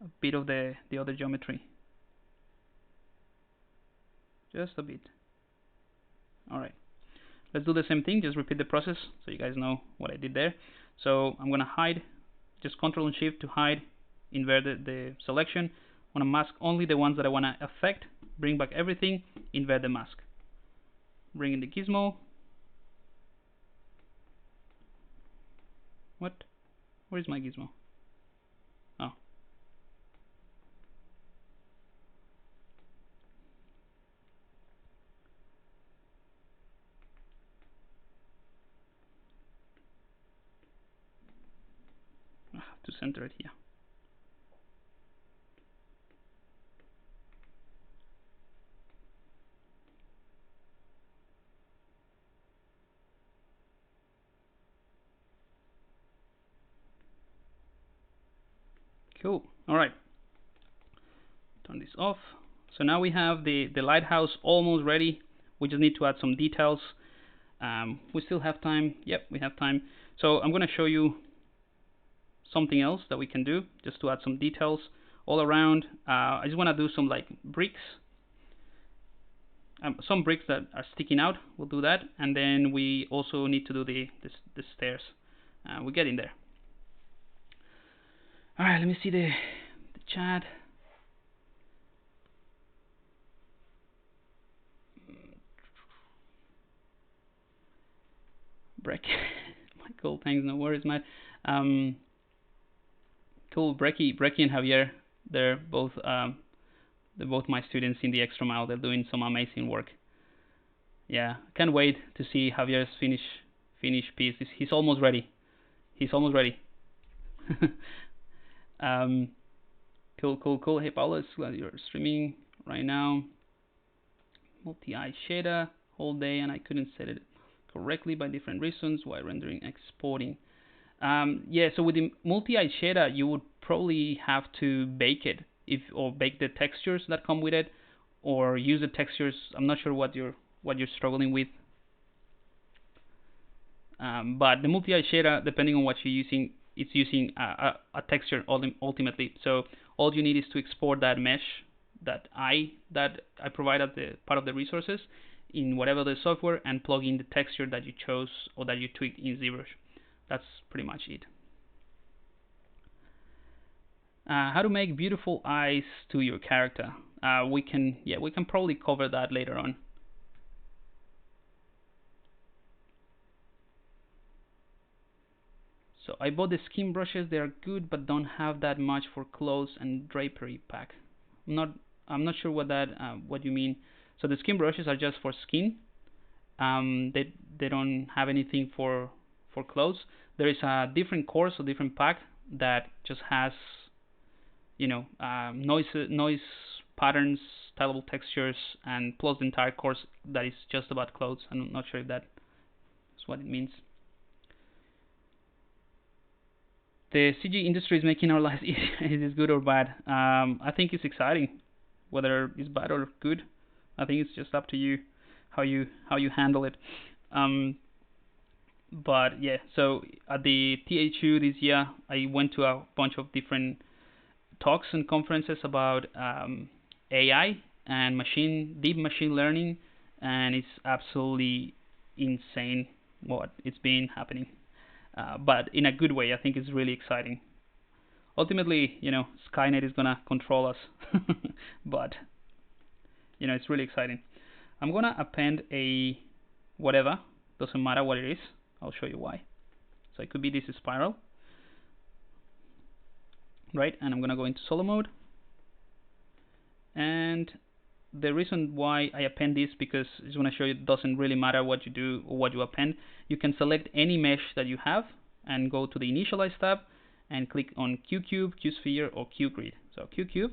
a bit of the other geometry. Just a bit. Alright, let's do the same thing, just repeat the process so you guys know what I did there. So I'm gonna hide, just Ctrl and Shift to hide, invert the selection. I want to mask only the ones that I want to affect, bring back everything, invert the mask. Bring in the gizmo. What? Where is my gizmo? Oh. I have to center it here. Cool. All right. Turn this off. So now we have the lighthouse almost ready. We just need to add some details. We still have time. Yep, we have time. So I'm going to show you something else that we can do just to add some details all around. I just want to do some like bricks. Some bricks that are sticking out. We'll do that. And then we also need to do the stairs. We're getting there. All right, let me see the chat. Breck, Michael, thanks, no worries, Matt. Cool, Brecky and Javier, they're both my students in the Extra Mile. They're doing some amazing work. Yeah, can't wait to see Javier's finished piece. He's almost ready. he's almost ready. Cool. Hey Pablo, it's glad you're streaming right now. Multi-eye shader whole day, and I couldn't set it correctly by different reasons while rendering exporting. Yeah, so with the multi-eye shader, you would probably have to bake it, or bake the textures that come with it, or use the textures. I'm not sure what you're struggling with. But the multi-eye shader, depending on what you're using, it's using a texture ultimately. So all you need is to export that mesh, that I provide as the part of the resources in whatever the software, and plug in the texture that you chose or that you tweaked in ZBrush. That's pretty much it. How to make beautiful eyes to your character. We can probably cover that later on. So I bought the skin brushes. They are good, but don't have that much for clothes and drapery pack. I'm not sure what you mean. So the skin brushes are just for skin. They don't have anything for clothes. There is a different course or different pack that just has, noise patterns, stylable textures, and plus the entire course that is just about clothes. I'm not sure if that is what it means. The CG industry is making our lives easier. Is this good or bad? I think it's exciting. Whether it's bad or good, I think it's just up to you how you handle it. But yeah, so at the THU this year, I went to a bunch of different talks and conferences about AI and deep machine learning, and it's absolutely insane what it's been happening. But in a good way. I think it's really exciting. Ultimately, Skynet is gonna control us, but it's really exciting. I'm gonna append a whatever, doesn't matter what it is. I'll show you why. So it could be this spiral, right? And I'm gonna go into solo mode. And the reason why I append this, because I just want to show you it doesn't really matter what you do or what you append. You can select any mesh that you have and go to the Initialize tab and click on QCube, QSphere, or QGrid. So QCube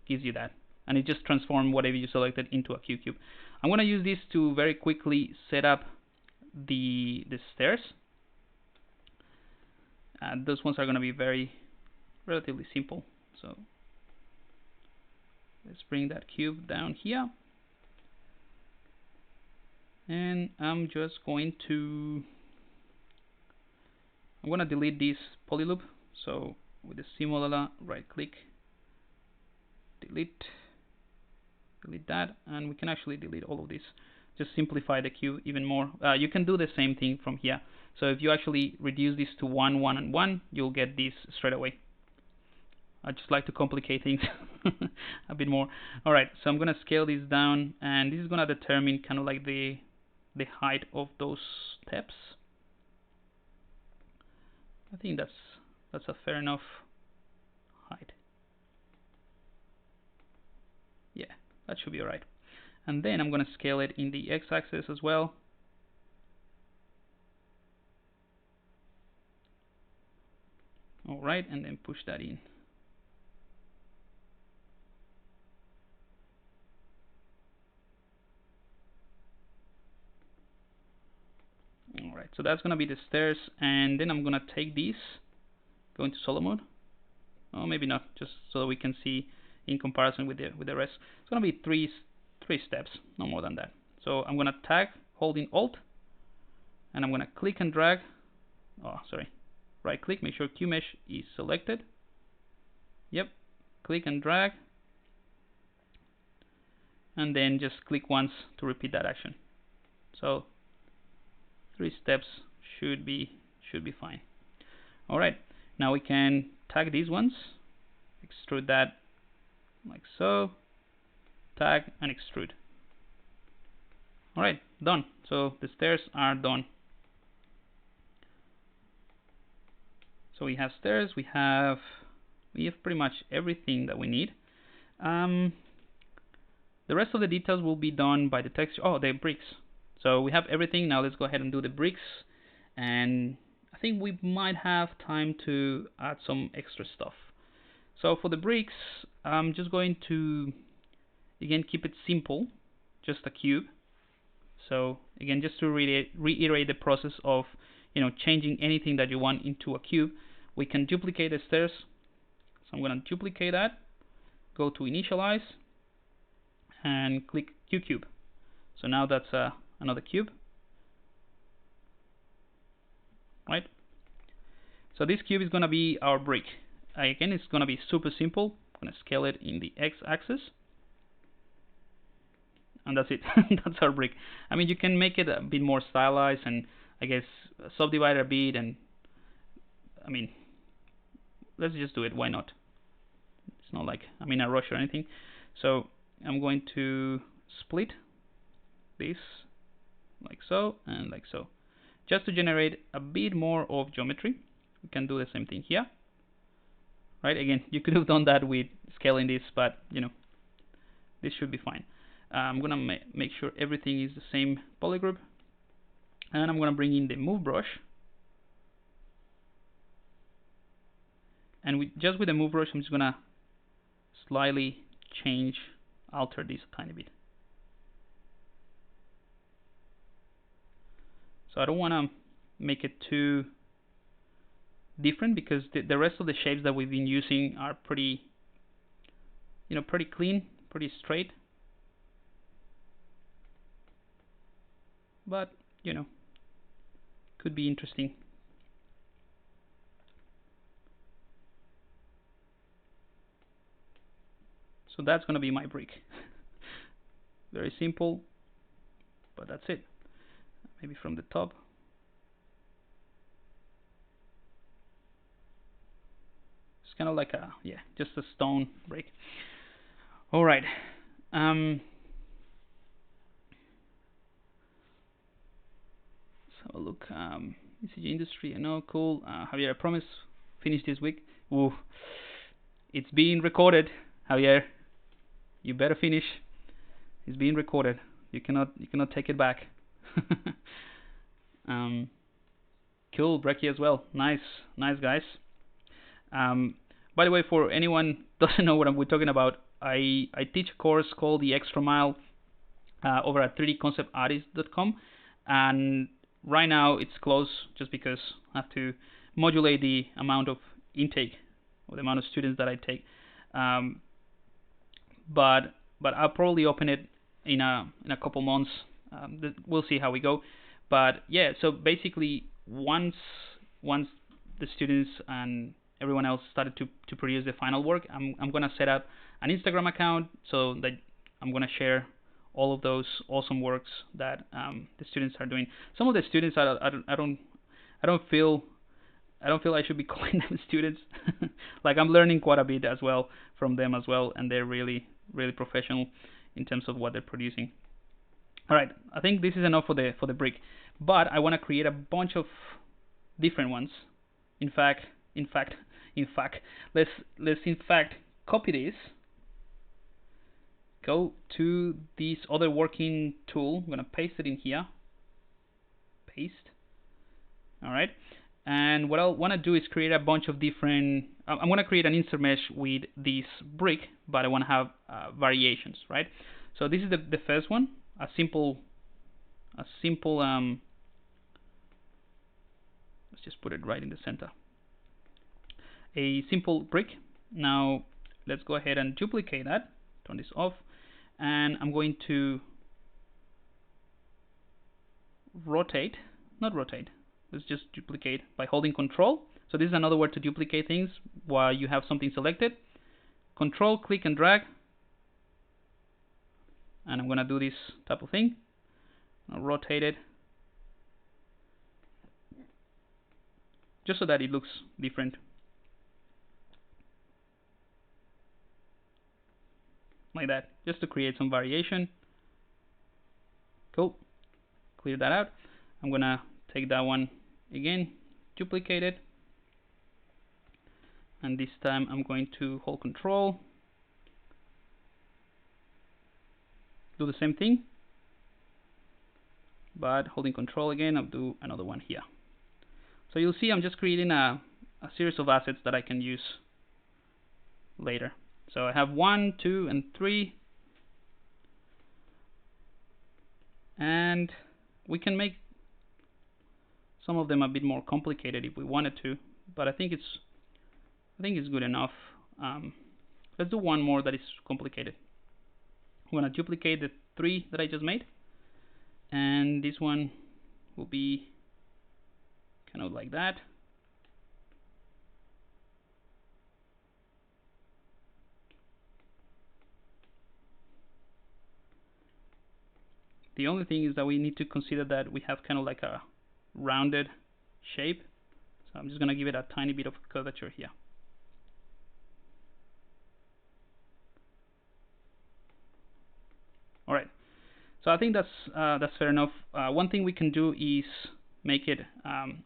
gives you that, and it just transforms whatever you selected into a QCube. I'm going to use this to very quickly set up the stairs. Those ones are going to be relatively simple. So let's bring that cube down here, and I'm going to delete this poly loop. So with the simulator, right click, delete that, and we can actually delete all of this. Just simplify the cube even more. You can do the same thing from here. So if you actually reduce this to 1, 1, and 1, you'll get this straight away. I just like to complicate things a bit more. Alright, so I'm going to scale this down, and this is going to determine kind of like the height of those steps. I think that's a fair enough height. Yeah, that should be alright. And then I'm going to scale it in the x-axis as well. Alright, and then push that in. Alright, so that's going to be the stairs, and then I'm going to take these, go into solo mode. Oh, maybe not, just so we can see in comparison with the rest. It's going to be three steps, no more than that. So I'm going to tag holding Alt, and I'm going to click and drag. Right click, make sure QMesh is selected. Yep, click and drag, and then just click once to repeat that action. So 3 steps should be fine. Alright, now we can tag these ones, extrude that like so, tag and extrude. Alright, done. So the stairs are done. So we have stairs, we have pretty much everything that we need. The rest of the details will be done by the texture. Oh, the bricks. So we have everything. Now let's go ahead and do the bricks. And I think we might have time to add some extra stuff. So for the bricks, I'm just going to, again, keep it simple, just a cube. So again, just to reiterate the process of, changing anything that you want into a cube, we can duplicate the stairs. So I'm going to duplicate that, go to Initialize, and click Q-Cube. So now that's another cube, right? So this cube is going to be our brick. Again, it's going to be super simple. I'm going to scale it in the X-axis. And that's it. That's our brick. I mean, you can make it a bit more stylized and, I guess, subdivide it a bit. And, I mean, let's just do it. Why not? It's not like I'm in a rush or anything. So I'm going to split this like so and like so, just to generate a bit more of geometry. We can do the same thing here, right? Again, you could have done that with scaling this, but this should be fine. I'm gonna make sure everything is the same polygroup, and I'm gonna bring in the move brush, and just with the move brush, I'm just gonna slightly alter this a tiny bit. So I don't want to make it too different, because the rest of the shapes that we've been using are pretty, pretty clean, pretty straight. But, could be interesting. So that's going to be my brick. Very simple, but that's it. Maybe from the top. It's kind of like just a stone brick. All right. Let's have a look. ECG industry, I know, cool. Javier, I promise finish this week. Ooh, it's being recorded, Javier. You better finish. It's being recorded. You cannot take it back. Cool, Brecky as well. Nice guys. By the way, for anyone doesn't know what we're talking about, I teach a course called The Extra Mile over at 3dconceptartist.com, and right now it's closed just because I have to modulate the amount of intake or the amount of students that I take. But I'll probably open it in a couple months. We'll see how we go. But yeah, so basically once the students and everyone else started to produce the final work, I'm gonna set up an Instagram account so that I'm gonna share all of those awesome works that the students are doing. Some of the students I don't feel I should be calling them students. Like, I'm learning quite a bit as well from them as well, and they're really professional in terms of what they're producing. All right, I think this is enough for the brick, but I want to create a bunch of different ones. In fact, let's copy this. Go to this other working tool. I'm gonna paste it in here. Paste. All right. And what I want to do is create a bunch of different. I'm going to create an insert mesh with this brick, but I want to have variations, right? So this is the first one, a simple. Let's just put it right in the center. A simple brick. Now let's go ahead and duplicate that. Turn this off, and I'm going to rotate. Not rotate. Let's just duplicate by holding Ctrl. So this is another word to duplicate things while you have something selected. Ctrl, click and drag. And I'm going to do this type of thing. I'll rotate it just so that it looks different. Like that, just to create some variation. Cool. Clear that out. I'm going to take that one again, duplicate it, and this time I'm going to hold Ctrl, do the same thing, but holding Ctrl again, I'll do another one here. So you'll see I'm just creating a series of assets that I can use later. So I have 1, 2, and 3. And we can make some of them a bit more complicated if we wanted to, but I think it's good enough. Let's do one more that is complicated. I'm gonna duplicate the 3 that I just made, and this one will be kind of like that. The only thing is that we need to consider that we have kind of like a rounded shape. So I'm just going to give it a tiny bit of curvature here. Alright, so I think that's fair enough. One thing we can do is make it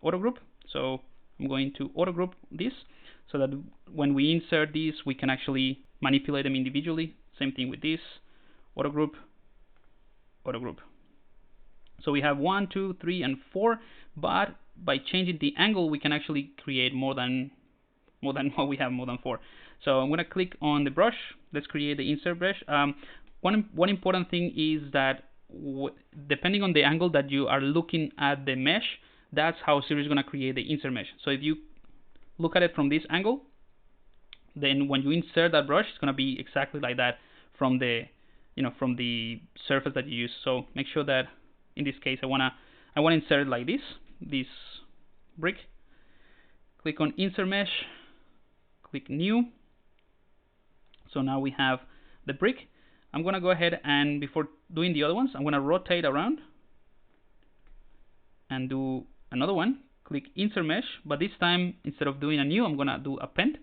auto group. So I'm going to auto group this so that when we insert these, we can actually manipulate them individually. Same thing with this, auto group, auto group. So we have 1, 2, 3, and 4, but by changing the angle, we can actually create more than what we have, more than 4. So I'm going to click on the brush. Let's create the insert brush. One important thing is that depending on the angle that you are looking at the mesh, that's how Siri is going to create the insert mesh. So if you look at it from this angle, then when you insert that brush, it's going to be exactly like that from the from the surface that you use. So make sure that in this case I wanna insert it like this brick. Click on insert mesh, click new. So now we have the brick. I'm gonna go ahead and before doing the other ones, I'm gonna rotate around and do another one. Click insert mesh, but this time instead of doing a new, I'm gonna do append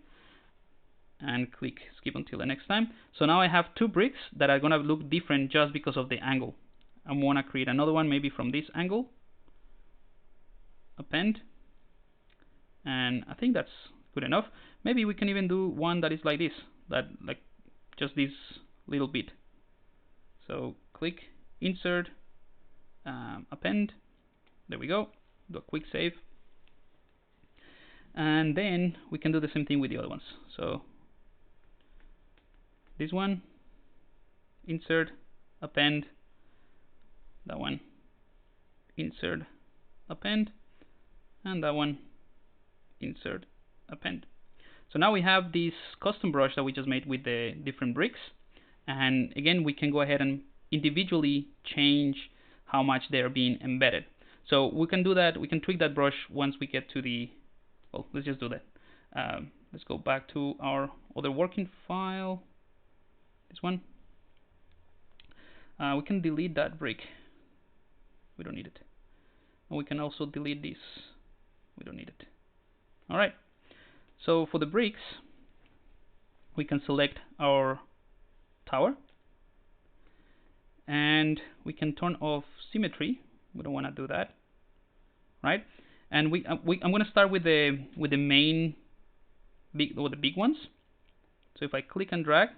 and click skip until the next time. So now I have 2 bricks that are gonna look different just because of the angle. I want to create another one maybe from this angle, append, and I think that's good enough. Maybe we can even do one that is like this, that like just this little bit. So click insert, append, there we go, do a quick save, and then we can do the same thing with the other ones. So this one, insert, append, that one, insert, append, and that one, insert, append. So now we have this custom brush that we just made with the different bricks, and again we can go ahead and individually change how much they are being embedded. So we can do that, we can tweak that brush once we get to the, well, let's just do that. Let's go back to our other working file, this one. We can delete that brick. We don't need it. And we can also delete this. We don't need it. Alright. So for the bricks, we can select our tower. And we can turn off symmetry. We don't want to do that. Right? And I'm going to start with the main big ones. So if I click and drag,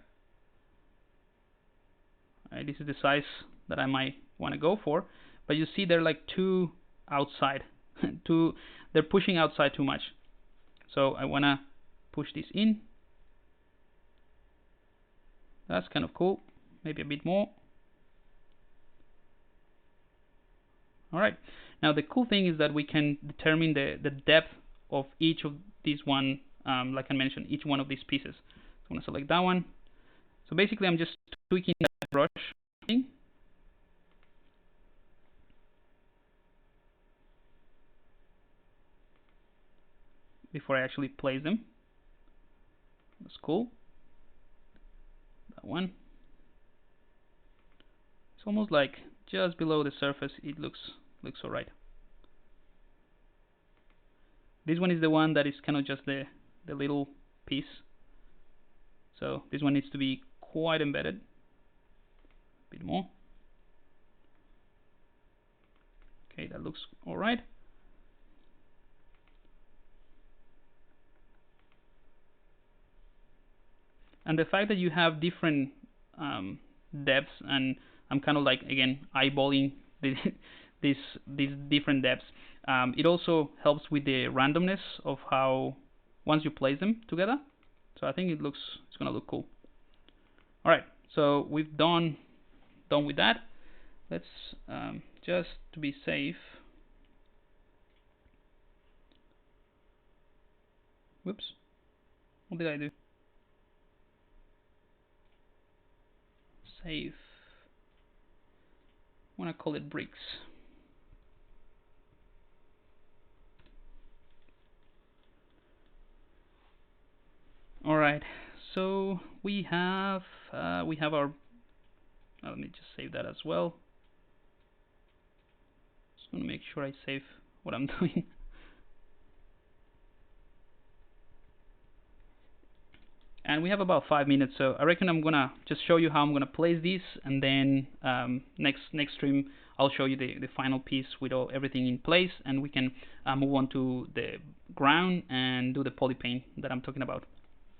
right, this is the size that I might want to go for. But you see they're like too outside. They're pushing outside too much. So I want to push this in. That's kind of cool. Maybe a bit more. Alright. Now the cool thing is that we can determine the depth of each of these one, like I mentioned, each one of these pieces. So I'm going to select that one. So basically I'm just tweaking that brush thing. Before I actually place them. That's cool. That one. It's almost like just below the surface. It looks alright. This one is the one that is kind of just the little piece. So this one needs to be quite embedded. A bit more. Okay, that looks alright. And the fact that you have different depths, and I'm kind of like, again, eyeballing the these different depths. It also helps with the randomness of how once you place them together. So I think it's gonna look cool. All right, so we've done with that. Let's just to be safe. Whoops, what did I do? Save. I want to call it bricks. All right, so we have our. Let me just save that as well. Just want to make sure I save what I'm doing. And we have about 5 minutes, so I reckon I'm gonna just show you how I'm gonna place these, and then next stream I'll show you the final piece with everything in place, and we can move on to the ground and do the poly paint that I'm talking about,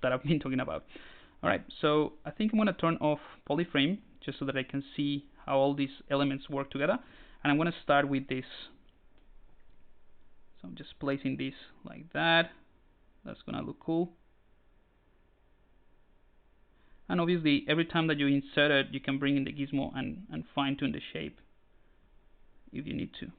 that I've been talking about. All right, so I think I'm gonna turn off Polyframe just so that I can see how all these elements work together, and I'm gonna start with this. So I'm just placing this like that. That's gonna look cool. And obviously, every time that you insert it, you can bring in the gizmo and fine tune the shape if you need to.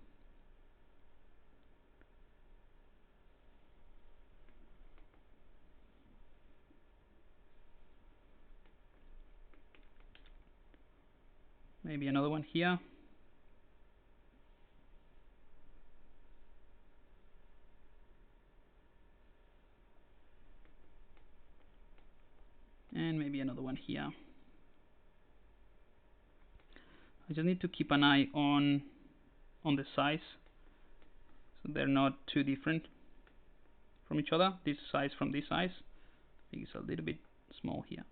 Maybe another one here. And maybe another one here. I just need to keep an eye on the size, so they're not too different from each other. This size from this size, I think it's a little bit small here.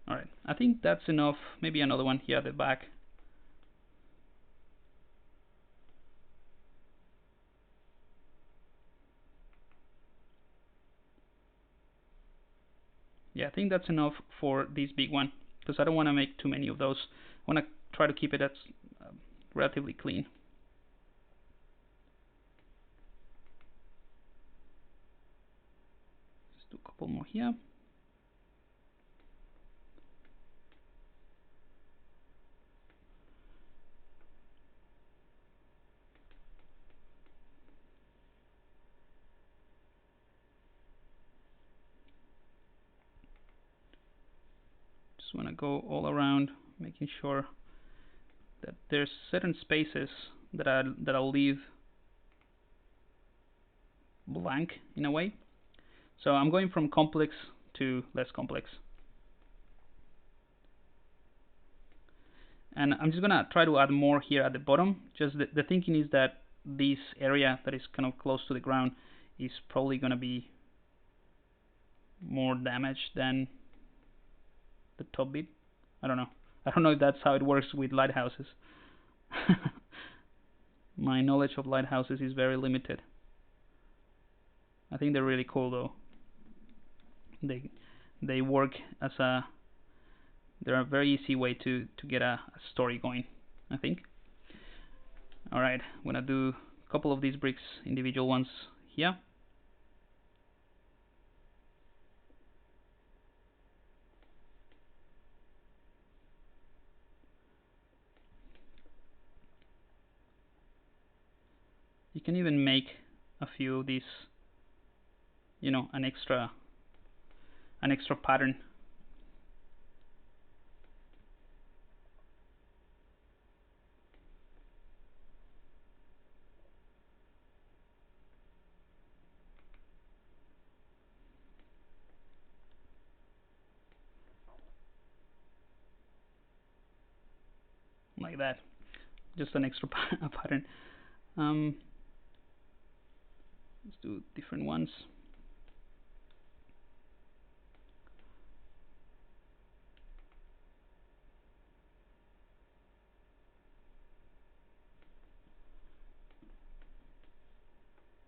All right, I think that's enough. Maybe another one here at the back. Yeah, I think that's enough for this big one, because I don't want to make too many of those. I want to try to keep it as relatively clean. Just do a couple more here. Just want to go all around, making sure that there's certain spaces that I'll leave blank in a way. So I'm going from complex to less complex. And I'm just gonna try to add more here at the bottom. Just the thinking is that this area that is kind of close to the ground is probably gonna be more damaged than the top bit. I don't know. I don't know if that's how it works with lighthouses. My knowledge of lighthouses is very limited. I think they're really cool though. They work as they're a very easy way to get a story going, I think. All right, I'm gonna do a couple of these bricks, individual ones here. You can even make a few of these, you know, an extra pattern. Like that, just an extra pattern. Let's do different ones.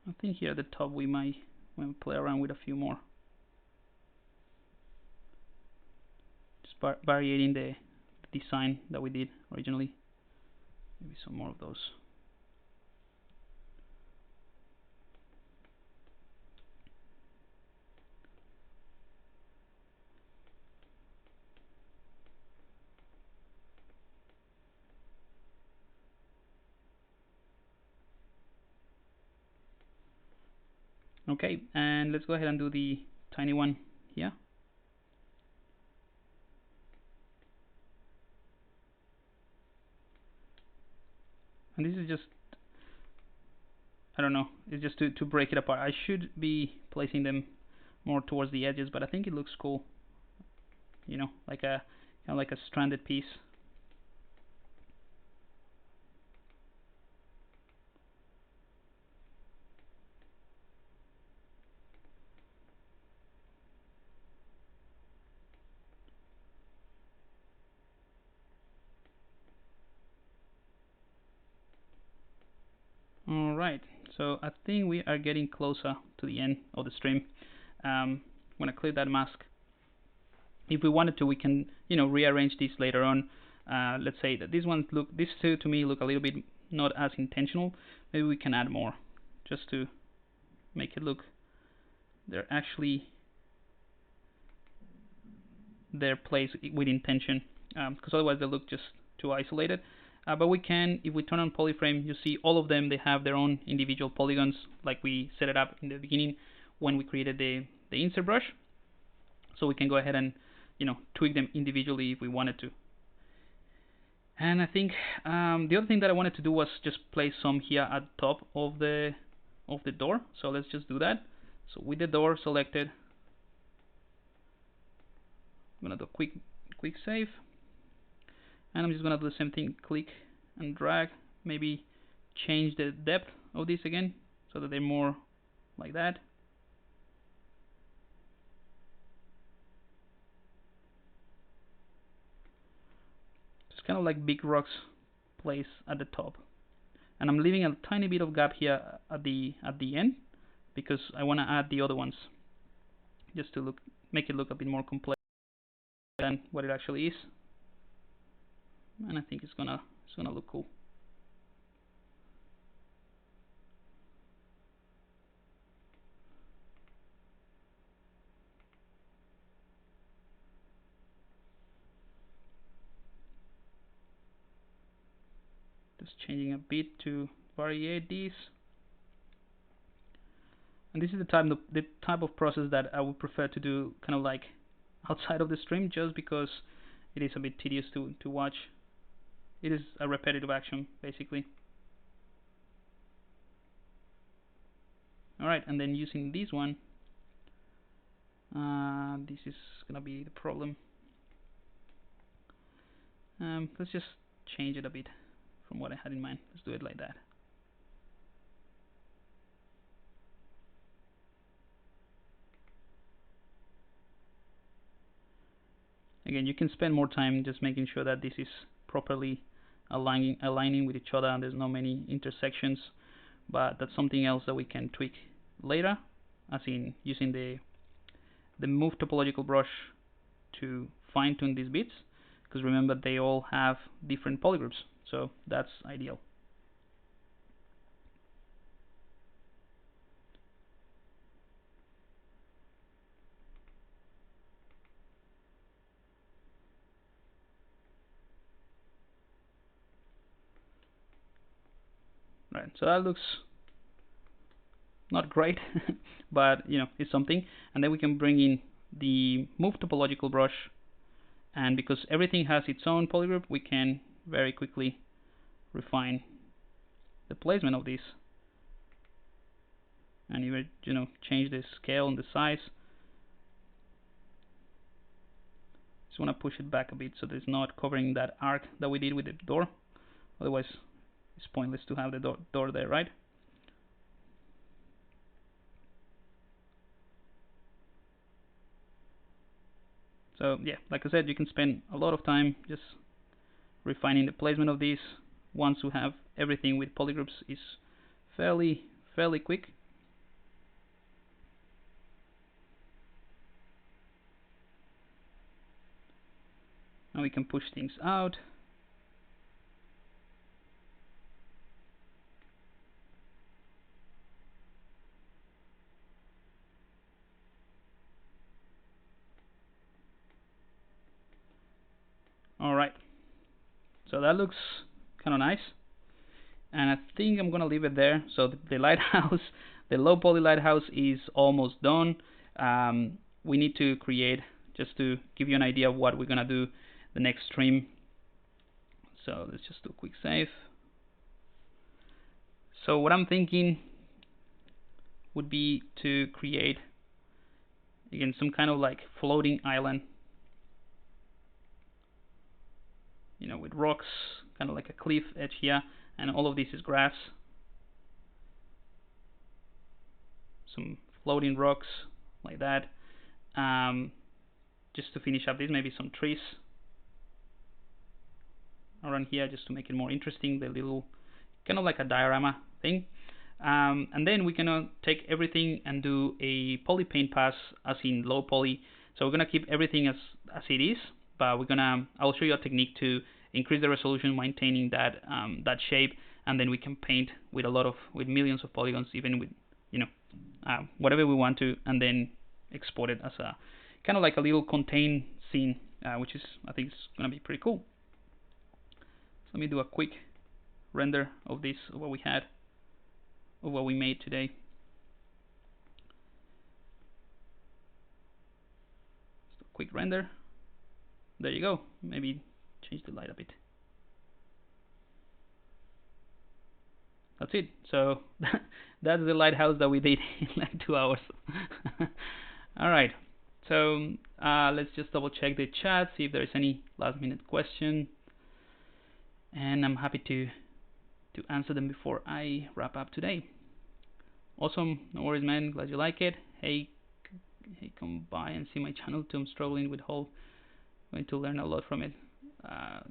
I think here at the top we might play around with a few more. Just varying the design that we did originally. Maybe some more of those. Okay, and let's go ahead and do the tiny one here. And this is just, I don't know, it's just to break it apart. I should be placing them more towards the edges, but I think it looks cool. You know, like a kind of like a stranded piece. Alright, so I think we are getting closer to the end of the stream. I'm gonna clear that mask. If we wanted to, we can, you know, rearrange these later on. Let's say that these two to me look a little bit not as intentional. Maybe we can add more, just to make it look, they're actually their place with intention, because otherwise they look just too isolated. But we can, if we turn on Polyframe, you see all of them, they have their own individual polygons, like we set it up in the beginning when we created the insert brush. So we can go ahead and, you know, tweak them individually if we wanted to. And I think the other thing that I wanted to do was just place some here at the top of the door. So let's just do that. So with the door selected, I'm gonna do a quick save, and I'm just gonna do the same thing, click and drag, maybe change the depth of this again so that they're more like that. Just kind of like big rocks placed at the top, and I'm leaving a tiny bit of gap here at the end because I want to add the other ones, just to make it look a bit more complex than what it actually is. And I think it's gonna look cool. Just changing a bit to variate these. And this is the type of process that I would prefer to do, kind of like outside of the stream, just because it is a bit tedious to watch. It is a repetitive action, basically. Alright, and then using this one, this is gonna be the problem. Let's just change it a bit from what I had in mind. Let's do it like that. Again, you can spend more time just making sure that this is properly aligning with each other and there's not many intersections, but that's something else that we can tweak later, as in using the move topological brush to fine-tune these bits, because remember they all have different polygroups, so that's ideal. Right, so that looks not great, but you know, it's something. And then we can bring in the move topological brush, and because everything has its own polygroup, we can very quickly refine the placement of these, and even, you know, change the scale and the size. Just want to push it back a bit so that it's not covering that arc that we did with the door. Otherwise, it's pointless to have the door there, right? So yeah, like I said, you can spend a lot of time just refining the placement of these. Once you have everything with polygroups, is fairly quick. and we can push things out. Alright, so that looks kind of nice, and I think I'm gonna leave it there. So the lighthouse, the low poly lighthouse is almost done. We need to create, just to give you an idea of what we're gonna do the next stream. So let's just do a quick save. So what I'm thinking would be to create, again, some kind of like floating island, you know, with rocks, kind of like a cliff edge here, and all of this is grass. Some floating rocks like that. Just to finish up this, maybe some trees around here, just to make it more interesting, the little kind of like a diorama thing. And then we can take everything and do a poly paint pass as in low poly. So we're gonna keep everything as it is, but I'll show you a technique to increase the resolution, maintaining that that shape, and then we can paint with millions of polygons, even with, you know, whatever we want to, and then export it as a kind of like a little contained scene, which is, I think, is gonna be pretty cool. So let me do a quick render of this, of what we had, of what we made today. Just a quick render. There you go. Maybe change the light a bit. That's it. So that's the lighthouse that we did in like 2 hours. Alright, so let's just double check the chat, see if there's any last minute question, and I'm happy to answer them before I wrap up today. Awesome, no worries, man, glad you like it. Hey, come by and see my channel too. I'm struggling with whole, going to learn a lot from it.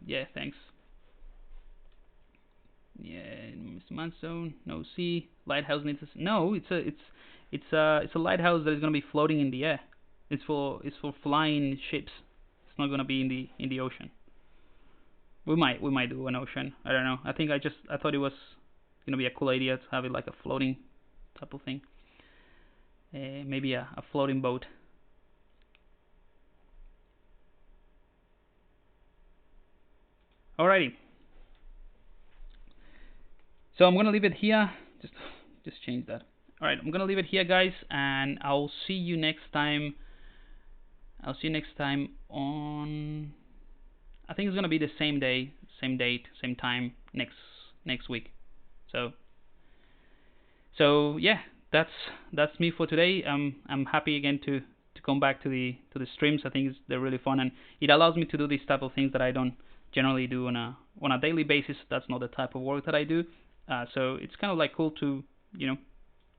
Yeah, thanks. Yeah, Mr. Manzone, no C. Lighthouse needs a, no, it's a lighthouse that is gonna be floating in the air. It's for flying ships. It's not gonna be in the ocean. We might do an ocean. I don't know. I thought it was gonna be a cool idea to have it like a floating type of thing. Maybe a floating boat. Alrighty. So I'm gonna leave it here. Just change that. Alright, I'm gonna leave it here, guys, and I'll see you next time. I'll see you next time on, I think it's gonna be the same day, same date, same time next week. So yeah, that's me for today. I'm happy again to come back to the streams. I think they're really fun, and it allows me to do these type of things that I don't generally do on a daily basis. That's not the type of work that I do. So it's kind of like cool to, you know,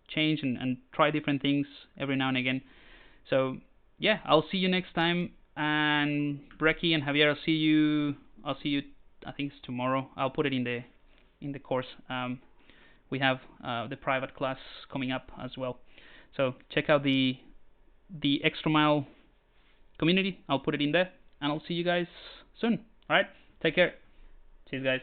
change and try different things every now and again. So yeah, I'll see you next time. And Brecky and Javier, I'll see you. I think it's tomorrow. I'll put it in the course. We have the private class coming up as well. So check out the Extra Mile community. I'll put it in there, and I'll see you guys soon. All right, take care. Cheers, guys.